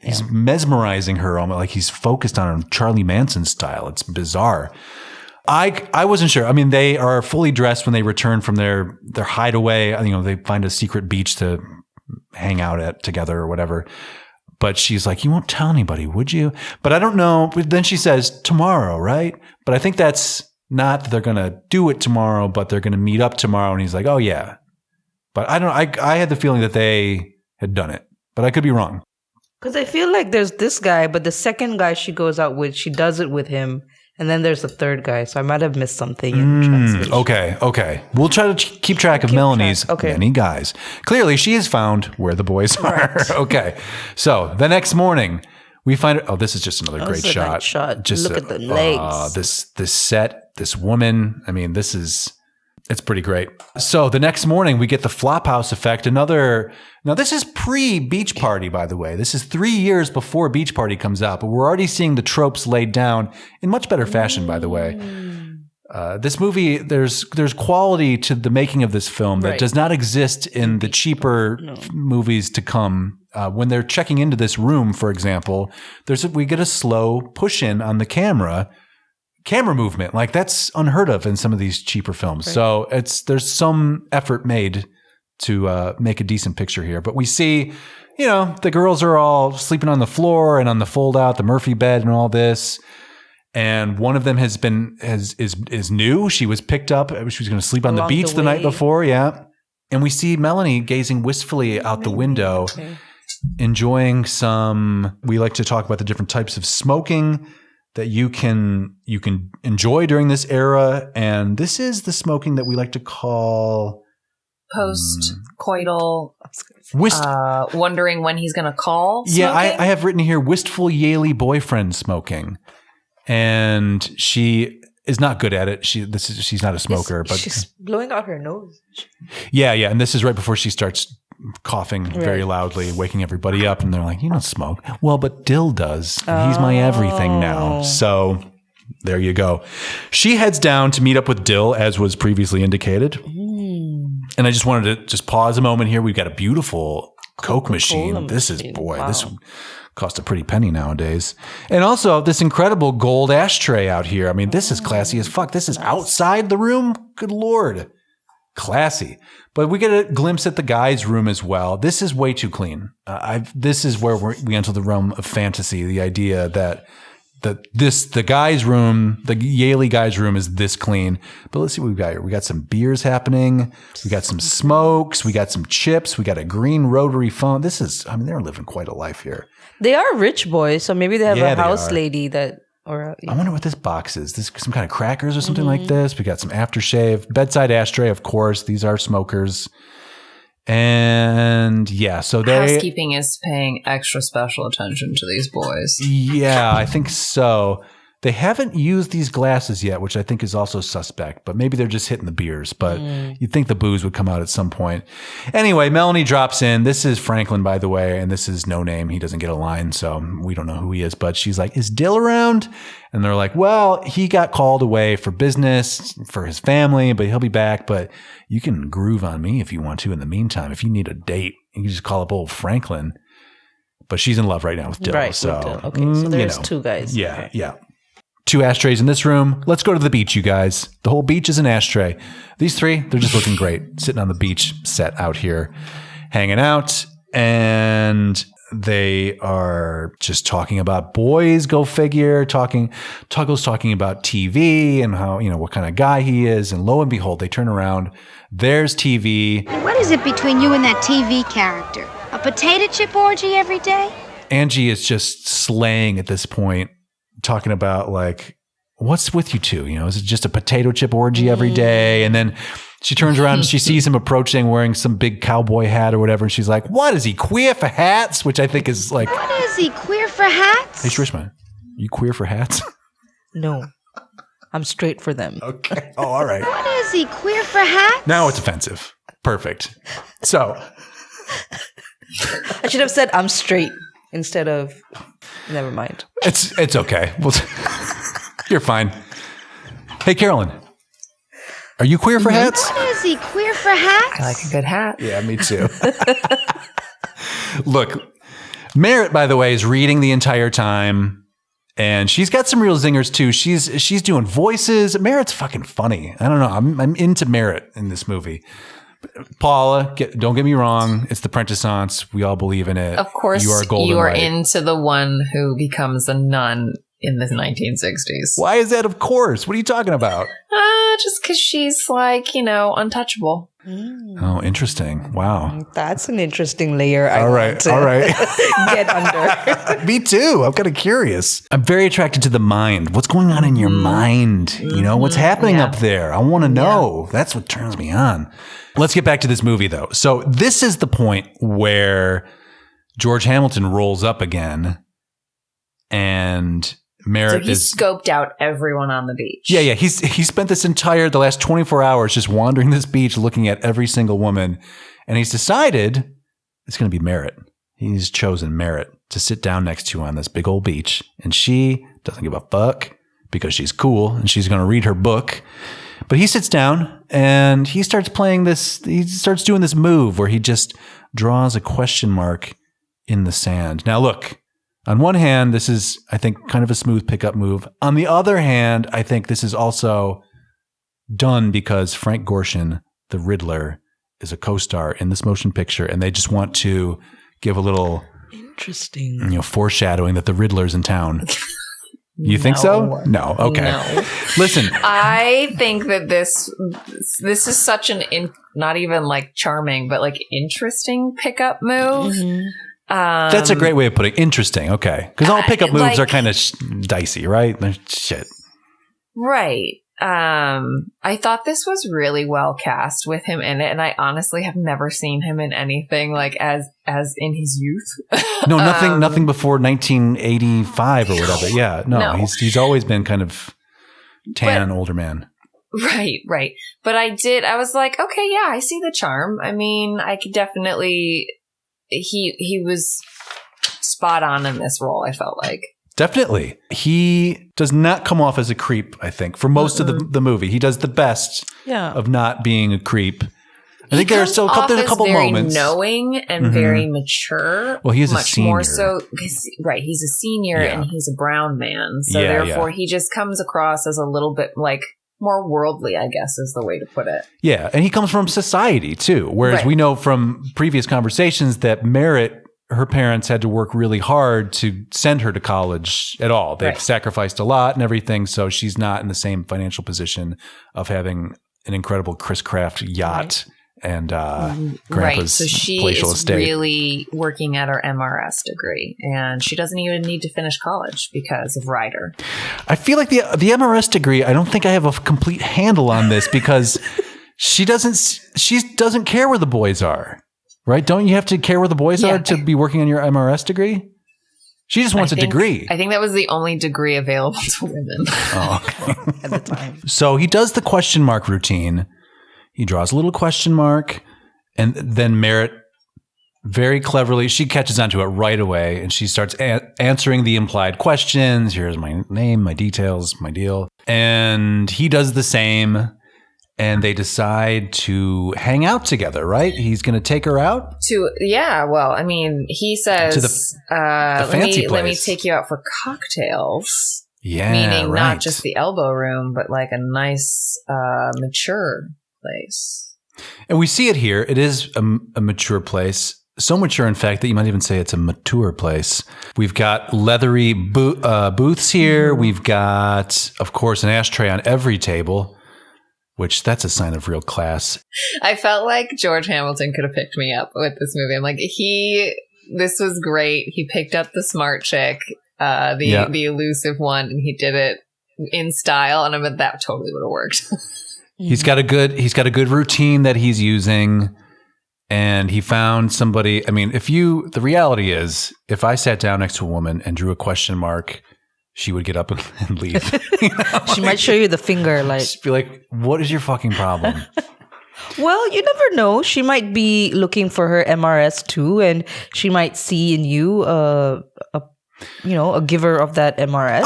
he's mesmerizing her, almost like he's focused on her Charlie Manson style. It's bizarre. I wasn't sure. I mean, they are fully dressed when they return from their hideaway. They find a secret beach to hang out at together or whatever. But she's like, you won't tell anybody, would you? But I don't know. Then she says tomorrow, right? But I think that's not that they're going to do it tomorrow, but they're going to meet up tomorrow. And he's like, oh, yeah. But I don't know. I had the feeling that they had done it, but I could be wrong. Because I feel like there's this guy, but the second guy she goes out with, she does it with him. And then there's a third guy. So I might have missed something in translation. Okay. We'll try to keep track of Melanie's many guys. Clearly, she has found where the boys are. Right. Okay. So the next morning, we find it. Oh, this is just another great shot. Just look at the legs. This set, this woman. I mean, it's pretty great. So the next morning we get the Flophouse effect. Now this is pre-Beach Party, by the way. This is 3 years before Beach Party comes out, but we're already seeing the tropes laid down in much better fashion, by the way. This movie, there's quality to the making of this film that does not exist in the cheaper movies to come. When they're checking into this room, for example, we get a slow push in on the camera movement. Like that's unheard of in some of these cheaper films. Right. So there's some effort made to make a decent picture here. But we see, the girls are all sleeping on the floor and on the fold out, the Murphy bed and all this. And one of them is new. She was picked up. She was going to sleep on the beach the night before. Yeah. And we see Melanie gazing wistfully out the window, enjoying we like to talk about the different types of smoking that you can enjoy during this era. And this is the smoking that we like to call post-coital, wondering when he's going to call smoking. Yeah, I have written here, wistful Yaley boyfriend smoking. And she is not good at it. She's not a smoker. But she's blowing out her nose. Yeah. And this is right before she starts coughing very loudly, waking everybody up. And they're like, you don't smoke. Well, but Dill does. He's my everything now. So there you go. She heads down to meet up with Dill, as was previously indicated. And I just wanted to just pause a moment here. We've got a beautiful Coke machine. This is, boy, this cost a pretty penny nowadays. And also this incredible gold ashtray out here. I mean, this is classy as fuck. This is outside the room. Good Lord. Classy. But we get a glimpse at the guy's room as well. This is way too clean. This is where we enter the realm of fantasy. The idea that the guy's room, the Yaley guy's room is this clean. But let's see what we've got here. We got some beers happening. We got some smokes. We got some chips. We got a green rotary phone. They're living quite a life here. They are rich boys, so maybe they have a house lady that, or I wonder what this box is. This some kind of crackers or something like this. We got some aftershave, bedside ashtray, of course. These are smokers. And yeah, so housekeeping is paying extra special attention to these boys. Yeah, I think so. They haven't used these glasses yet, which I think is also suspect, but maybe they're just hitting the beers. But you'd think the booze would come out at some point. Anyway, Melanie drops in. This is Franklin, by the way, and this is no name. He doesn't get a line, so we don't know who he is. But she's like, is Dill around? And they're like, well, he got called away for business, for his family, but he'll be back. But you can groove on me if you want to in the meantime. If you need a date, you can just call up old Franklin. But she's in love right now with Dill. Right, so, with Dill. Okay, so there's two guys. Yeah, okay. Yeah. 2 ashtrays in this room. Let's go to the beach, you guys. The whole beach is an ashtray. These 3, they're just looking great. Sitting on the beach set out here, hanging out. And they are just talking about boys, go figure. Tuggle's talking about TV and how, what kind of guy he is. And lo and behold, they turn around. There's TV. What is it between you and that TV character? A potato chip orgy every day? Angie is just slaying at this point. Talking about like, what's with you two? Is it just a potato chip orgy every day? And then she turns around and she sees him approaching wearing some big cowboy hat or whatever. And she's like, what, is he queer for hats? Which I think is like, what is he, queer for hats? Hey, Shrishma, you queer for hats? No, I'm straight for them. Okay. Oh, all right. What is he, queer for hats? Now it's offensive. Perfect. So. I should have said I'm straight instead of, never mind. It's okay. Well, you're fine. Hey, Carolyn, are you queer for hats? What is he, queer for hats? I like a good hat. Yeah, me too. Look, Merritt, by the way, is reading the entire time, and she's got some real zingers too. She's doing voices. Merritt's fucking funny. I don't know. I'm into Merritt in this movie. Paula, don't get me wrong. It's the Prentice-Sance. We all believe in it. Of course, you are golden. You are light. into the one who becomes a nun in the 1960s. Why is that? Of course. What are you talking about? Just because she's like, untouchable. Oh, interesting. Wow. That's an interesting layer. All right. Get under. Me too. I'm kind of curious. I'm very attracted to the mind. What's going on in your mind? What's happening up there? I want to know. Yeah. That's what turns me on. Let's get back to this movie, though. So this is the point where George Hamilton rolls up again, and Merritt is scoped out everyone on the beach. Yeah. He spent the last 24 hours just wandering this beach, looking at every single woman, and he's decided it's going to be Merritt. He's chosen Merritt to sit down next to on this big old beach, and she doesn't give a fuck because she's cool and she's going to read her book. But he sits down and he starts playing this. He starts doing this move where he just draws a question mark in the sand. Now, look, on one hand, this is, I think, kind of a smooth pickup move. On the other hand, I think this is also done because Frank Gorshin, the Riddler, is a co-star in this motion picture, and they just want to give a little interesting, foreshadowing that the Riddler's in town. You think so? No. Okay. No. Listen, I think that this is such not even like charming, but like interesting pickup move. Mm-hmm. That's a great way of putting it. Interesting. Okay. Because all pickup moves are kind of dicey, right? They're shit. Right. I thought this was really well cast with him in it, and I honestly have never seen him in anything like as in his youth. No, nothing before 1985 or whatever. Yeah, no. He's always been kind of tan, older man. Right. But I was like, okay, yeah, I see the charm. I mean, I could definitely. He was spot on in this role, I felt like. Definitely. He does not come off as a creep, I think, for most of the movie. He does the best of not being a creep. I think there's a couple very moments. Knowing and very mature. Well, he's much a senior. More so, right? He's a senior and he's a brown man, so therefore he just comes across as a little bit like more worldly, I guess, is the way to put it. Yeah, and he comes from society too. Whereas we know from previous conversations that Merritt, her parents had to work really hard to send her to college at all. They've sacrificed a lot and everything, so she's not in the same financial position of having an incredible Chris Craft yacht. And grandpa's so she palatial is estate. really working at her MRS degree, and she doesn't even need to finish college because of Ryder. I feel like the MRS degree, I don't think I have a complete handle on this because she doesn't care where the boys are, right? Don't you have to care where the boys are to be working on your MRS degree? She just wants a degree. I think that was the only degree available to women at the time. So he does the question mark routine. He draws a little question mark, and then Merritt very cleverly, she catches onto it right away, and she starts answering the implied questions. Here's my name, my details, my deal. And he does the same, and they decide to hang out together, right? He's going to take her out? Well, I mean, he says, to the fancy place. Let me take you out for cocktails. Yeah, meaning not just the elbow room, but like a nice, mature place. And we see it here. It is a mature place. So mature, in fact, that you might even say it's a mature place. We've got leathery booths here. We've got, of course, an ashtray on every table, which that's a sign of real class. I felt like George Hamilton could have picked me up with this movie. I'm like, this was great. He picked up the smart chick, the elusive one, and he did it in style. And I mean, that totally would have worked. He's got a good routine that he's using, and he found somebody. I mean, the reality is, if I sat down next to a woman and drew a question mark, she would get up and leave. She might show you the finger, like, just be like, "What is your fucking problem?" Well, you never know. She might be looking for her MRS too, and she might see in you a giver of that MRS.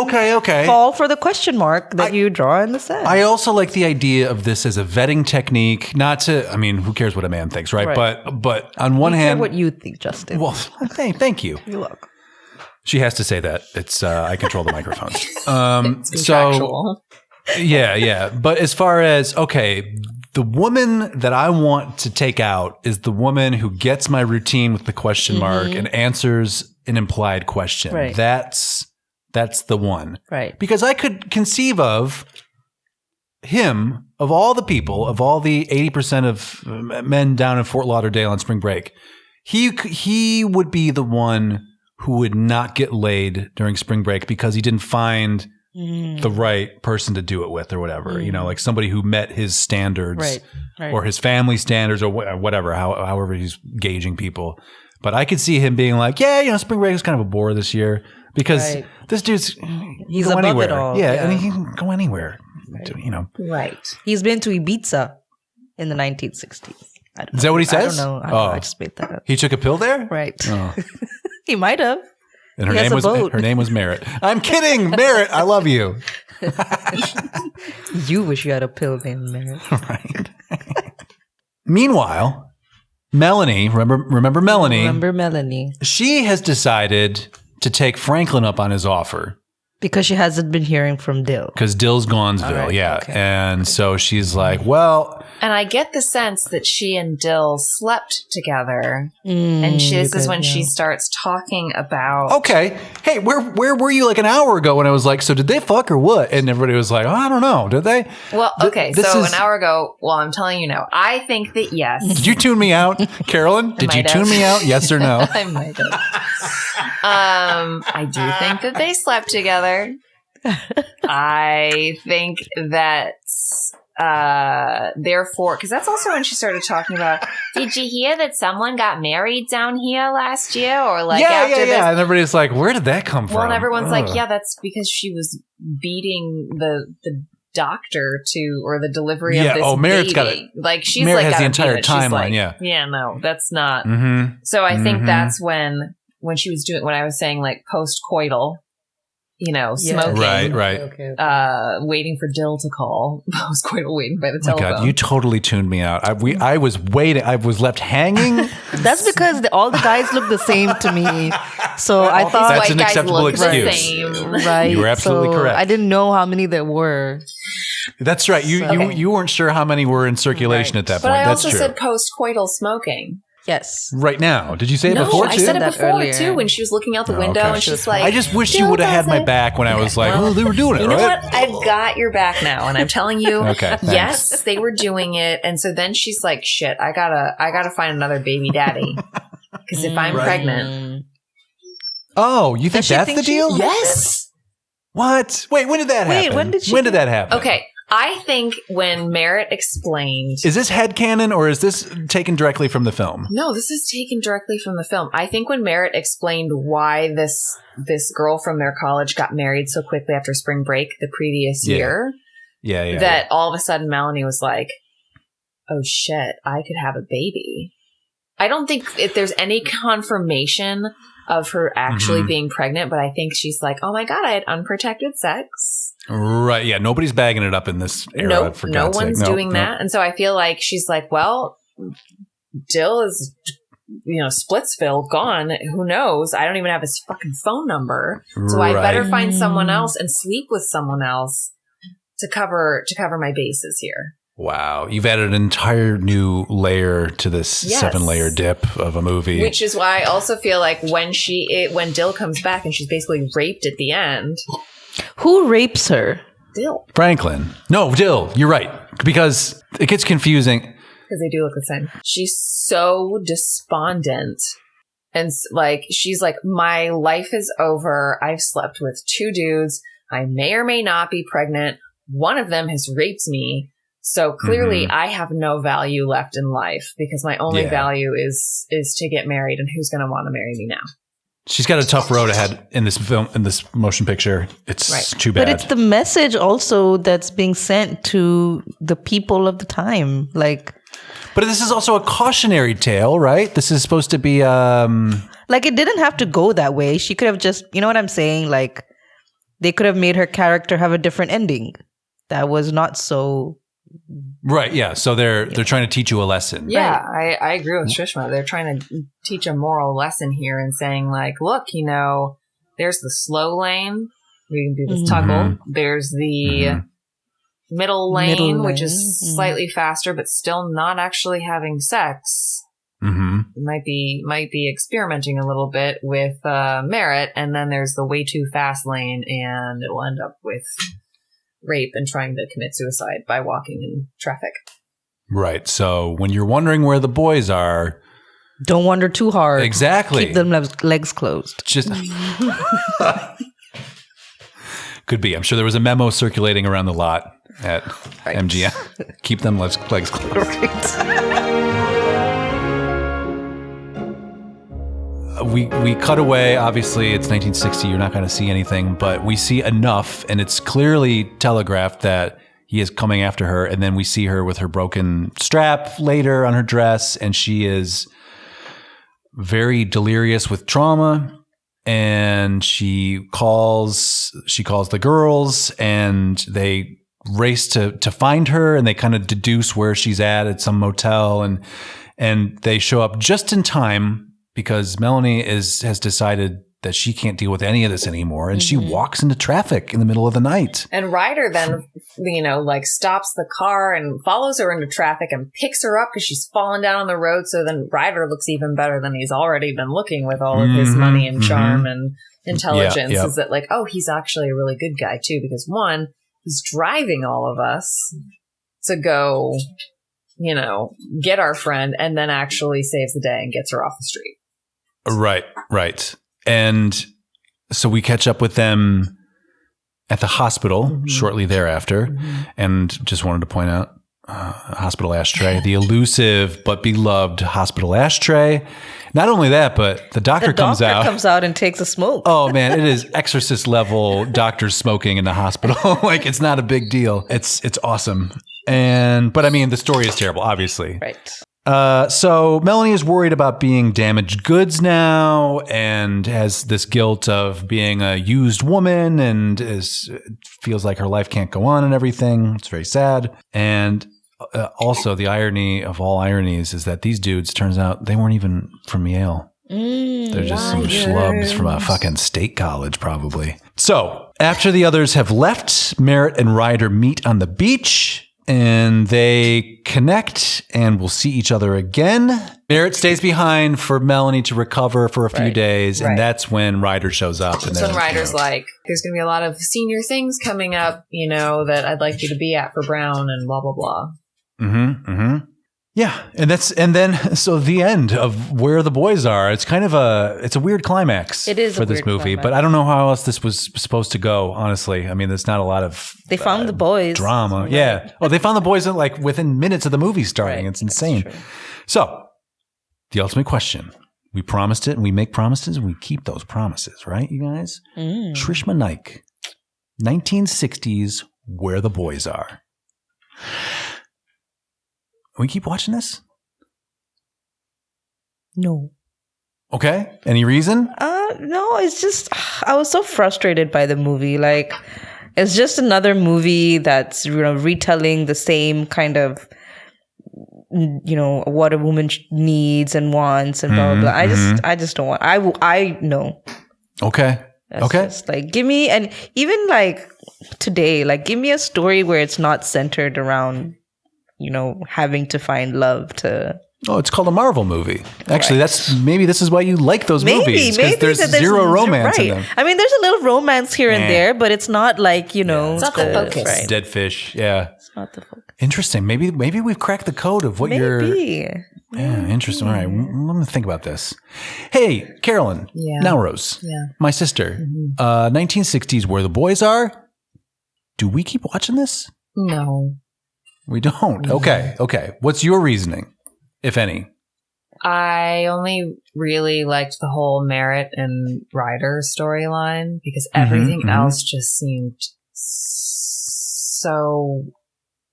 Okay. Fall for the question mark that you draw in the sand. I also like the idea of this as a vetting technique. Who cares what a man thinks, right? But on one hand, what you think, Justin. Well, thank you. You're welcome. She has to say that. It's I control the microphones. It's contractual. Yeah. But as far as the woman that I want to take out is the woman who gets my routine with the question mark and answers an implied question. Right. That's the one. Right. Because I could conceive of him, of all the people, of all the 80% of men down in Fort Lauderdale on spring break, he would be the one who would not get laid during spring break because he didn't find the right person to do it with or whatever, like somebody who met his standards or his family standards or whatever, however he's gauging people. But I could see him being like, spring break is kind of a bore this year because this dude's he's go above anywhere. it all. Yeah, and he can go anywhere. Right. He's been to Ibiza in the 1960s. I don't know. Is that what he says? I don't know. I just made that up. He took a pill there? Right. Oh. He might have. And her name was Merritt. I'm kidding, Merritt. I love you. You wish you had a pill named Merritt. Right. Meanwhile, Melanie, remember Melanie? Remember Melanie. She has decided to take Franklin up on his offer. Because she hasn't been hearing from Dill. Because Dill's Gonzville, Okay. And so she's like, well... And I get the sense that she and Dill slept together. And this is when she starts talking about... Okay. Hey, where were you like an hour ago when I was like, so did they fuck or what? And everybody was like, I don't know. Did they? Well, okay. An hour ago, I'm telling you now. I think that yes. Did you tune me out, Carolyn? Did you tune me out? Yes or no? I might have. I do think that they slept together. I think that therefore, because that's also when she started talking about, did you hear that someone got married down here last year? Or like after this? And everybody's like, where did that come from? Well, and everyone's like, yeah, that's because she was beating the doctor or the delivery of this Merritt's baby. got it. Like she's Merritt like has the entire timeline. like, yeah, no, that's not. Mm-hmm. So I think that's when she was doing what I was saying, like post-coital, smoking. Right. Waiting for Dill to call. I was quite waiting by the telephone. God, you totally tuned me out. I was waiting. I was left hanging. That's because all the guys look the same to me. So I thought that's an acceptable excuse. Right. You were absolutely correct. I didn't know how many there were. That's right. You weren't sure how many were in circulation at that point. But I That's also true. said post-coital smoking. Yes. Right now. Did you say it before, too? I said it that before, earlier. too, when she was looking out the window and she's like... I just wish you would have had my back when I was like, well, they were doing it, You know right? what? I've got your back now, and I'm telling you, Okay, thanks. yes, they were doing it. And so then she's like, shit, I gotta find another baby daddy. Because if I'm pregnant... Oh, you think that's the deal? Yes! What? Wait, when did that happen? when did she When did that happen? Okay, I think when Merritt explained... Is this headcanon or is this taken directly from the film? No, this is taken directly from the film. I think when Merritt explained why this girl from their college got married so quickly after spring break the previous year, that all of a sudden Melanie was like, oh shit, I could have a baby. I don't think if there's any confirmation of her actually being pregnant, but I think she's like, oh my God, I had unprotected sex. Right. Yeah. Nobody's bagging it up in this era. For no God's one's sake. doing that. And so I feel like she's like, well, Dill is, Splitsville, gone. Who knows? I don't even have his fucking phone number. So I better find someone else and sleep with someone else to cover my bases here. Wow. You've added an entire new layer to this 7-layer dip of a movie. Which is why I also feel like when Dill comes back and she's basically raped at the end. Who rapes her? Dill. Franklin. No, Dill. You're right. Because it gets confusing. Because they do look the same. She's so despondent. And she's like, my life is over. I've slept with 2 dudes. I may or may not be pregnant. One of them has raped me. So clearly I have no value left in life because my only value is to get married, and who's going to want to marry me now? She's got a tough road ahead in this film, in this motion picture. It's too bad. But it's the message also that's being sent to the people of the time. But this is also a cautionary tale, right? This is supposed to be it didn't have to go that way. She could have just, you know what I'm saying? They could have made her character have a different ending. That was not so... Right, yeah. So they're trying to teach you a lesson. Yeah, I agree with Shrishma. They're trying to teach a moral lesson here and saying, look, there's the slow lane. We can do this tuggle. There's the middle lane, which is slightly faster, but still not actually having sex. Might be experimenting a little bit with Merritt. And then there's the way too fast lane, and it will end up with rape and trying to commit suicide by walking in traffic. Right. So when you're wondering where the boys are, don't wonder too hard. Exactly. Keep them legs closed. Just could be. I'm sure there was a memo circulating around the lot at MGM. Keep them legs closed. We cut away. Obviously, it's 1960. You're not going to see anything, but we see enough, and it's clearly telegraphed that he is coming after her. And then we see her with her broken strap later on her dress, and she is very delirious with trauma. And she calls the girls, and they race to find her, and they kind of deduce where she's at some motel, and they show up just in time. Because Melanie has decided that she can't deal with any of this anymore, and she walks into traffic in the middle of the night. And Ryder then, stops the car and follows her into traffic and picks her up because she's fallen down on the road. So then Ryder looks even better than he's already been looking with all of his money and charm and intelligence. Is that he's actually a really good guy too, because one, he's driving all of us to go, get our friend, and then actually saves the day and gets her off the street. Right. And so we catch up with them at the hospital shortly thereafter. And just wanted to point out, hospital ashtray, the elusive but beloved hospital ashtray. Not only that, but the doctor comes out and takes a smoke. Oh man, it is Exorcist level doctors smoking in the hospital. It's not a big deal. It's awesome. But I mean, the story is terrible, obviously. Right. So Melanie is worried about being damaged goods now and has this guilt of being a used woman and feels like her life can't go on and everything. It's very sad. And also the irony of all ironies is that these dudes, turns out they weren't even from Yale. They're just some schlubs from a fucking state college, probably. So after the others have left, Merritt and Ryder meet on the beach and they connect and will see each other again. Merritt stays behind for Melanie to recover for a few days. And that's when Ryder shows up. And that's when Ryder's like, there's going to be a lot of senior things coming up, that I'd like you to be at for Brown and blah, blah, blah. Yeah, and then so the end of Where the Boys Are. It's kind of it's a weird climax. It is for this movie, but I don't know how else this was supposed to go. Honestly, I mean, there's not a lot of they found the boys drama. Yeah. Oh, they found the boys within minutes of the movie starting. It's insane. So the ultimate question: we promised it, and we make promises, and we keep those promises, right? You guys. Shrishma Naik, 1960s Where the Boys Are. We keep watching this? No. Okay. Any reason? No, it's just I was so frustrated by the movie. Like, it's just another movie that's retelling the same kind of what a woman needs and wants and blah blah blah. I just don't want. I know. Okay. That's just like give me, and even like today, like give me a story where it's not centered around having to find love to. Oh, it's called a Marvel movie. Actually, maybe this is why you like those movies, because there's zero romance in them. I mean, there's a little romance here and there, but it's not like it's not the focus. Right. Dead fish, yeah. It's not the focus. Interesting. Maybe we've cracked the code of what you're. Yeah, interesting. All right, I'm gonna think about this. Hey, Carolyn Naoroz, my sister. 1960s Where the Boys Are. Do we keep watching this? No. We don't. Okay. What's your reasoning, if any? I only really liked the whole Merritt and Ryder storyline because everything else just seemed so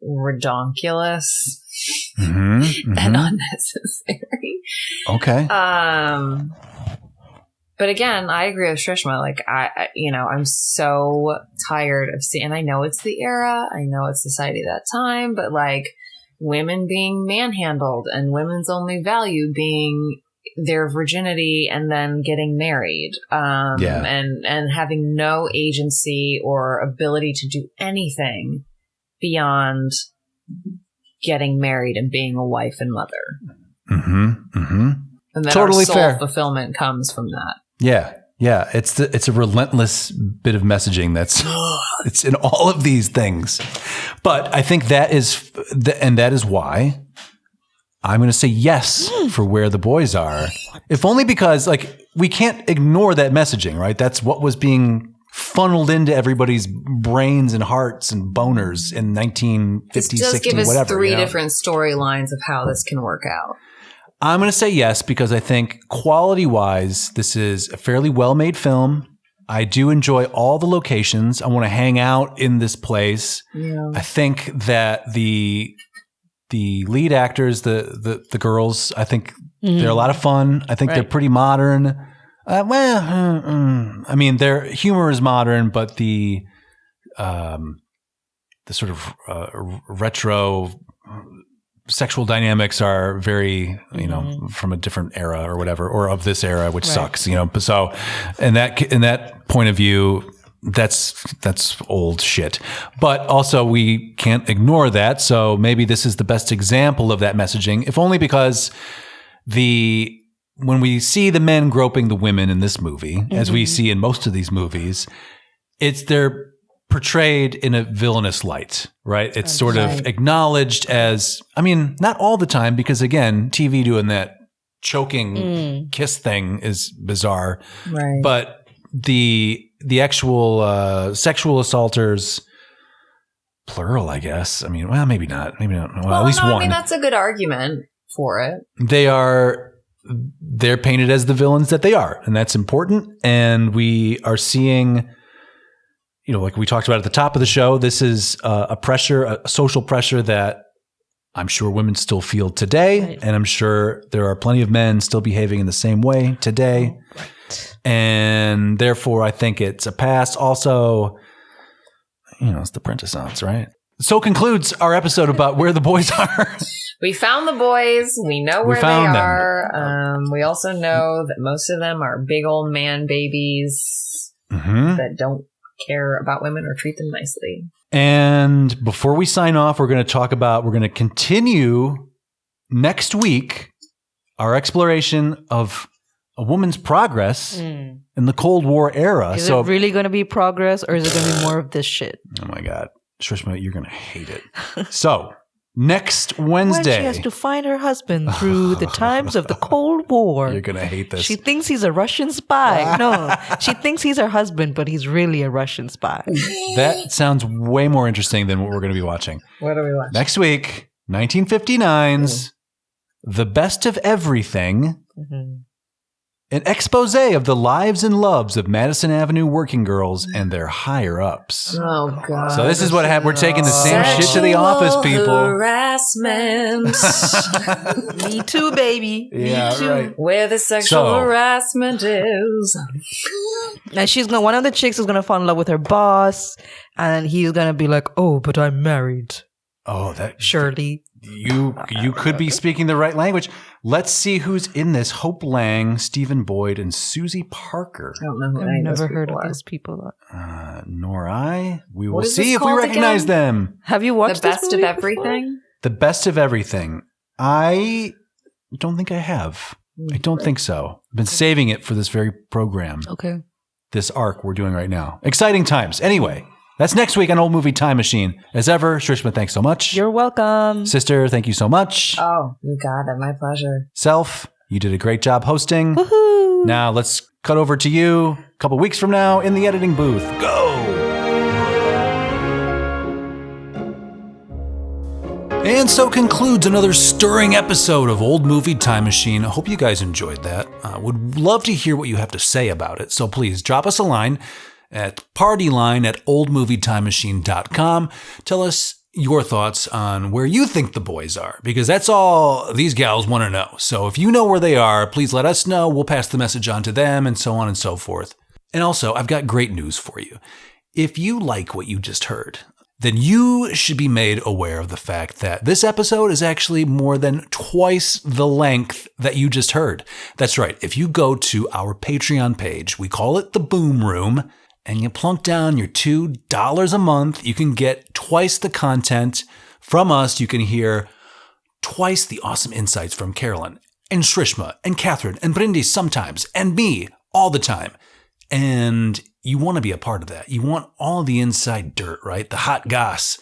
redonkulous and unnecessary. Okay. But again, I agree with Shrishma. Like, I'm so tired of seeing, and I know it's the era, I know it's society at that time, but like women being manhandled and women's only value being their virginity and then getting married, and having no agency or ability to do anything beyond getting married and being a wife and mother. And then totally our soul fair. fulfillment comes from that. Yeah. It's a relentless bit of messaging it's in all of these things. But I think that is why I'm going to say yes for Where the Boys Are. If only because like we can't ignore that messaging, right? That's what was being funneled into everybody's brains and hearts and boners in 1950, 60, just give us whatever. three different storylines of how this can work out. I'm going to say yes because I think quality-wise, this is a fairly well-made film. I do enjoy all the locations. I want to hang out in this place. Yeah. I think that the lead actors, the girls, I think they're a lot of fun. I think they're pretty modern. I mean, their humor is modern, but the sort of retro sexual dynamics are very, from a different era or whatever, or of this era, which sucks, So, in that point of view, that's old shit. But also, we can't ignore that. So maybe this is the best example of that messaging, if only because when we see the men groping the women in this movie, as we see in most of these movies, they're portrayed in a villainous light, right? It's sort of acknowledged as, I mean, not all the time, because again, TV doing that choking kiss thing is bizarre. Right. But the actual sexual assaulters, plural, I guess. I mean, well, maybe not. Maybe not. Well, at least one. I mean, that's a good argument for it. They're painted as the villains that they are, and that's important. And we are seeing, like we talked about at the top of the show, this is a social pressure that I'm sure women still feel today, Right. and I'm sure there are plenty of men still behaving in the same way today. Right. And therefore, I think it's a pass. Also, it's the Prentice-ons, right? So concludes our episode about where the boys are. We found the boys. We know where they found them. are. We also know that most of them are big old man babies that don't care about women or treat them nicely. And before we sign off, we're going to continue next week our exploration of a woman's progress in the Cold War era. Is it really going to be progress, or is it going to be more of this shit? Oh my God. Shrishma, you're going to hate it. So, next Wednesday. When she has to find her husband through the times of the Cold War. You're going to hate this. She thinks he's a Russian spy. No, she thinks he's her husband, but he's really a Russian spy. That sounds way more interesting than what we're going to be watching. What are we watching? Next week, 1959's The Best of Everything. An expose of the lives and loves of Madison Avenue working girls and their higher-ups. Oh, God. So this is what happened. We're taking the same shit to the office, people. Harassment. Me too, baby. Yeah, Me too. right. Where the sexual harassment is. And one of the chicks is gonna fall in love with her boss, and he's gonna be like, "Oh, but I'm married." Oh, that Shirley. you could be speaking the right language. Let's see who's in this. Hope Lang, Stephen Boyd, and Susie Parker. I don't know who I've any of those never heard of people are. these people. Nor I. We will What is see this if we called recognize again? them. Have you The watched this best of movie everything? The Best of Everything. I don't think I have. I don't think so. I've been saving it for this very program. before? Okay. This arc we're doing right now. Exciting times. Anyway, that's next week on Old Movie Time Machine. As ever, Shrishma, thanks so much. You're welcome. Sister, thank you so much. Oh, you got it. My pleasure. Self, you did a great job hosting. Woohoo! Now let's cut over to you a couple weeks from now in the editing booth. Go! And so concludes another stirring episode of Old Movie Time Machine. I hope you guys enjoyed that. Would love to hear what you have to say about it. So please drop us a line at partyline@oldmovietimemachine.com. Tell us your thoughts on where you think the boys are, because that's all these gals want to know. So if you know where they are, please let us know. We'll pass the message on to them and so on and so forth. And also, I've got great news for you. If you like what you just heard, then you should be made aware of the fact that this episode is actually more than twice the length that you just heard. That's right. If you go to our Patreon page, we call it the Boom Room, and you plunk down your $2 a month, you can get twice the content from us. You can hear twice the awesome insights from Carolyn and Shrishma and Catherine and Brindy sometimes and me all the time. And you want to be a part of that. You want all the inside dirt, right? The hot goss,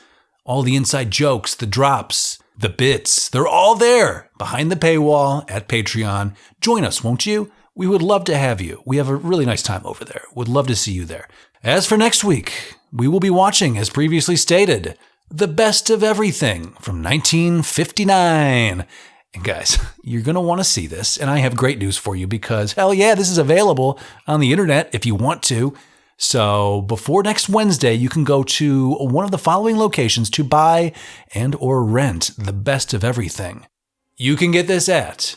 all the inside jokes, the drops, the bits. They're all there behind the paywall at Patreon. Join us, won't you? We would love to have you. We have a really nice time over there. Would love to see you there. As for next week, we will be watching, as previously stated, The Best of Everything from 1959. And guys, you're going to want to see this, and I have great news for you because, hell yeah, this is available on the internet if you want to. So before next Wednesday, you can go to one of the following locations to buy and or rent The Best of Everything. You can get this at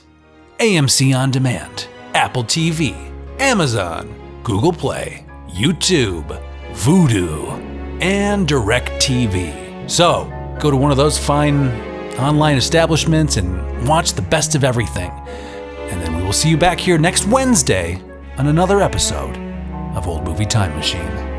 AMC On Demand, Apple TV, Amazon, Google Play, YouTube, Vudu, and DirecTV. So go to one of those fine online establishments and watch The Best of Everything. And then we will see you back here next Wednesday on another episode of Old Movie Time Machine.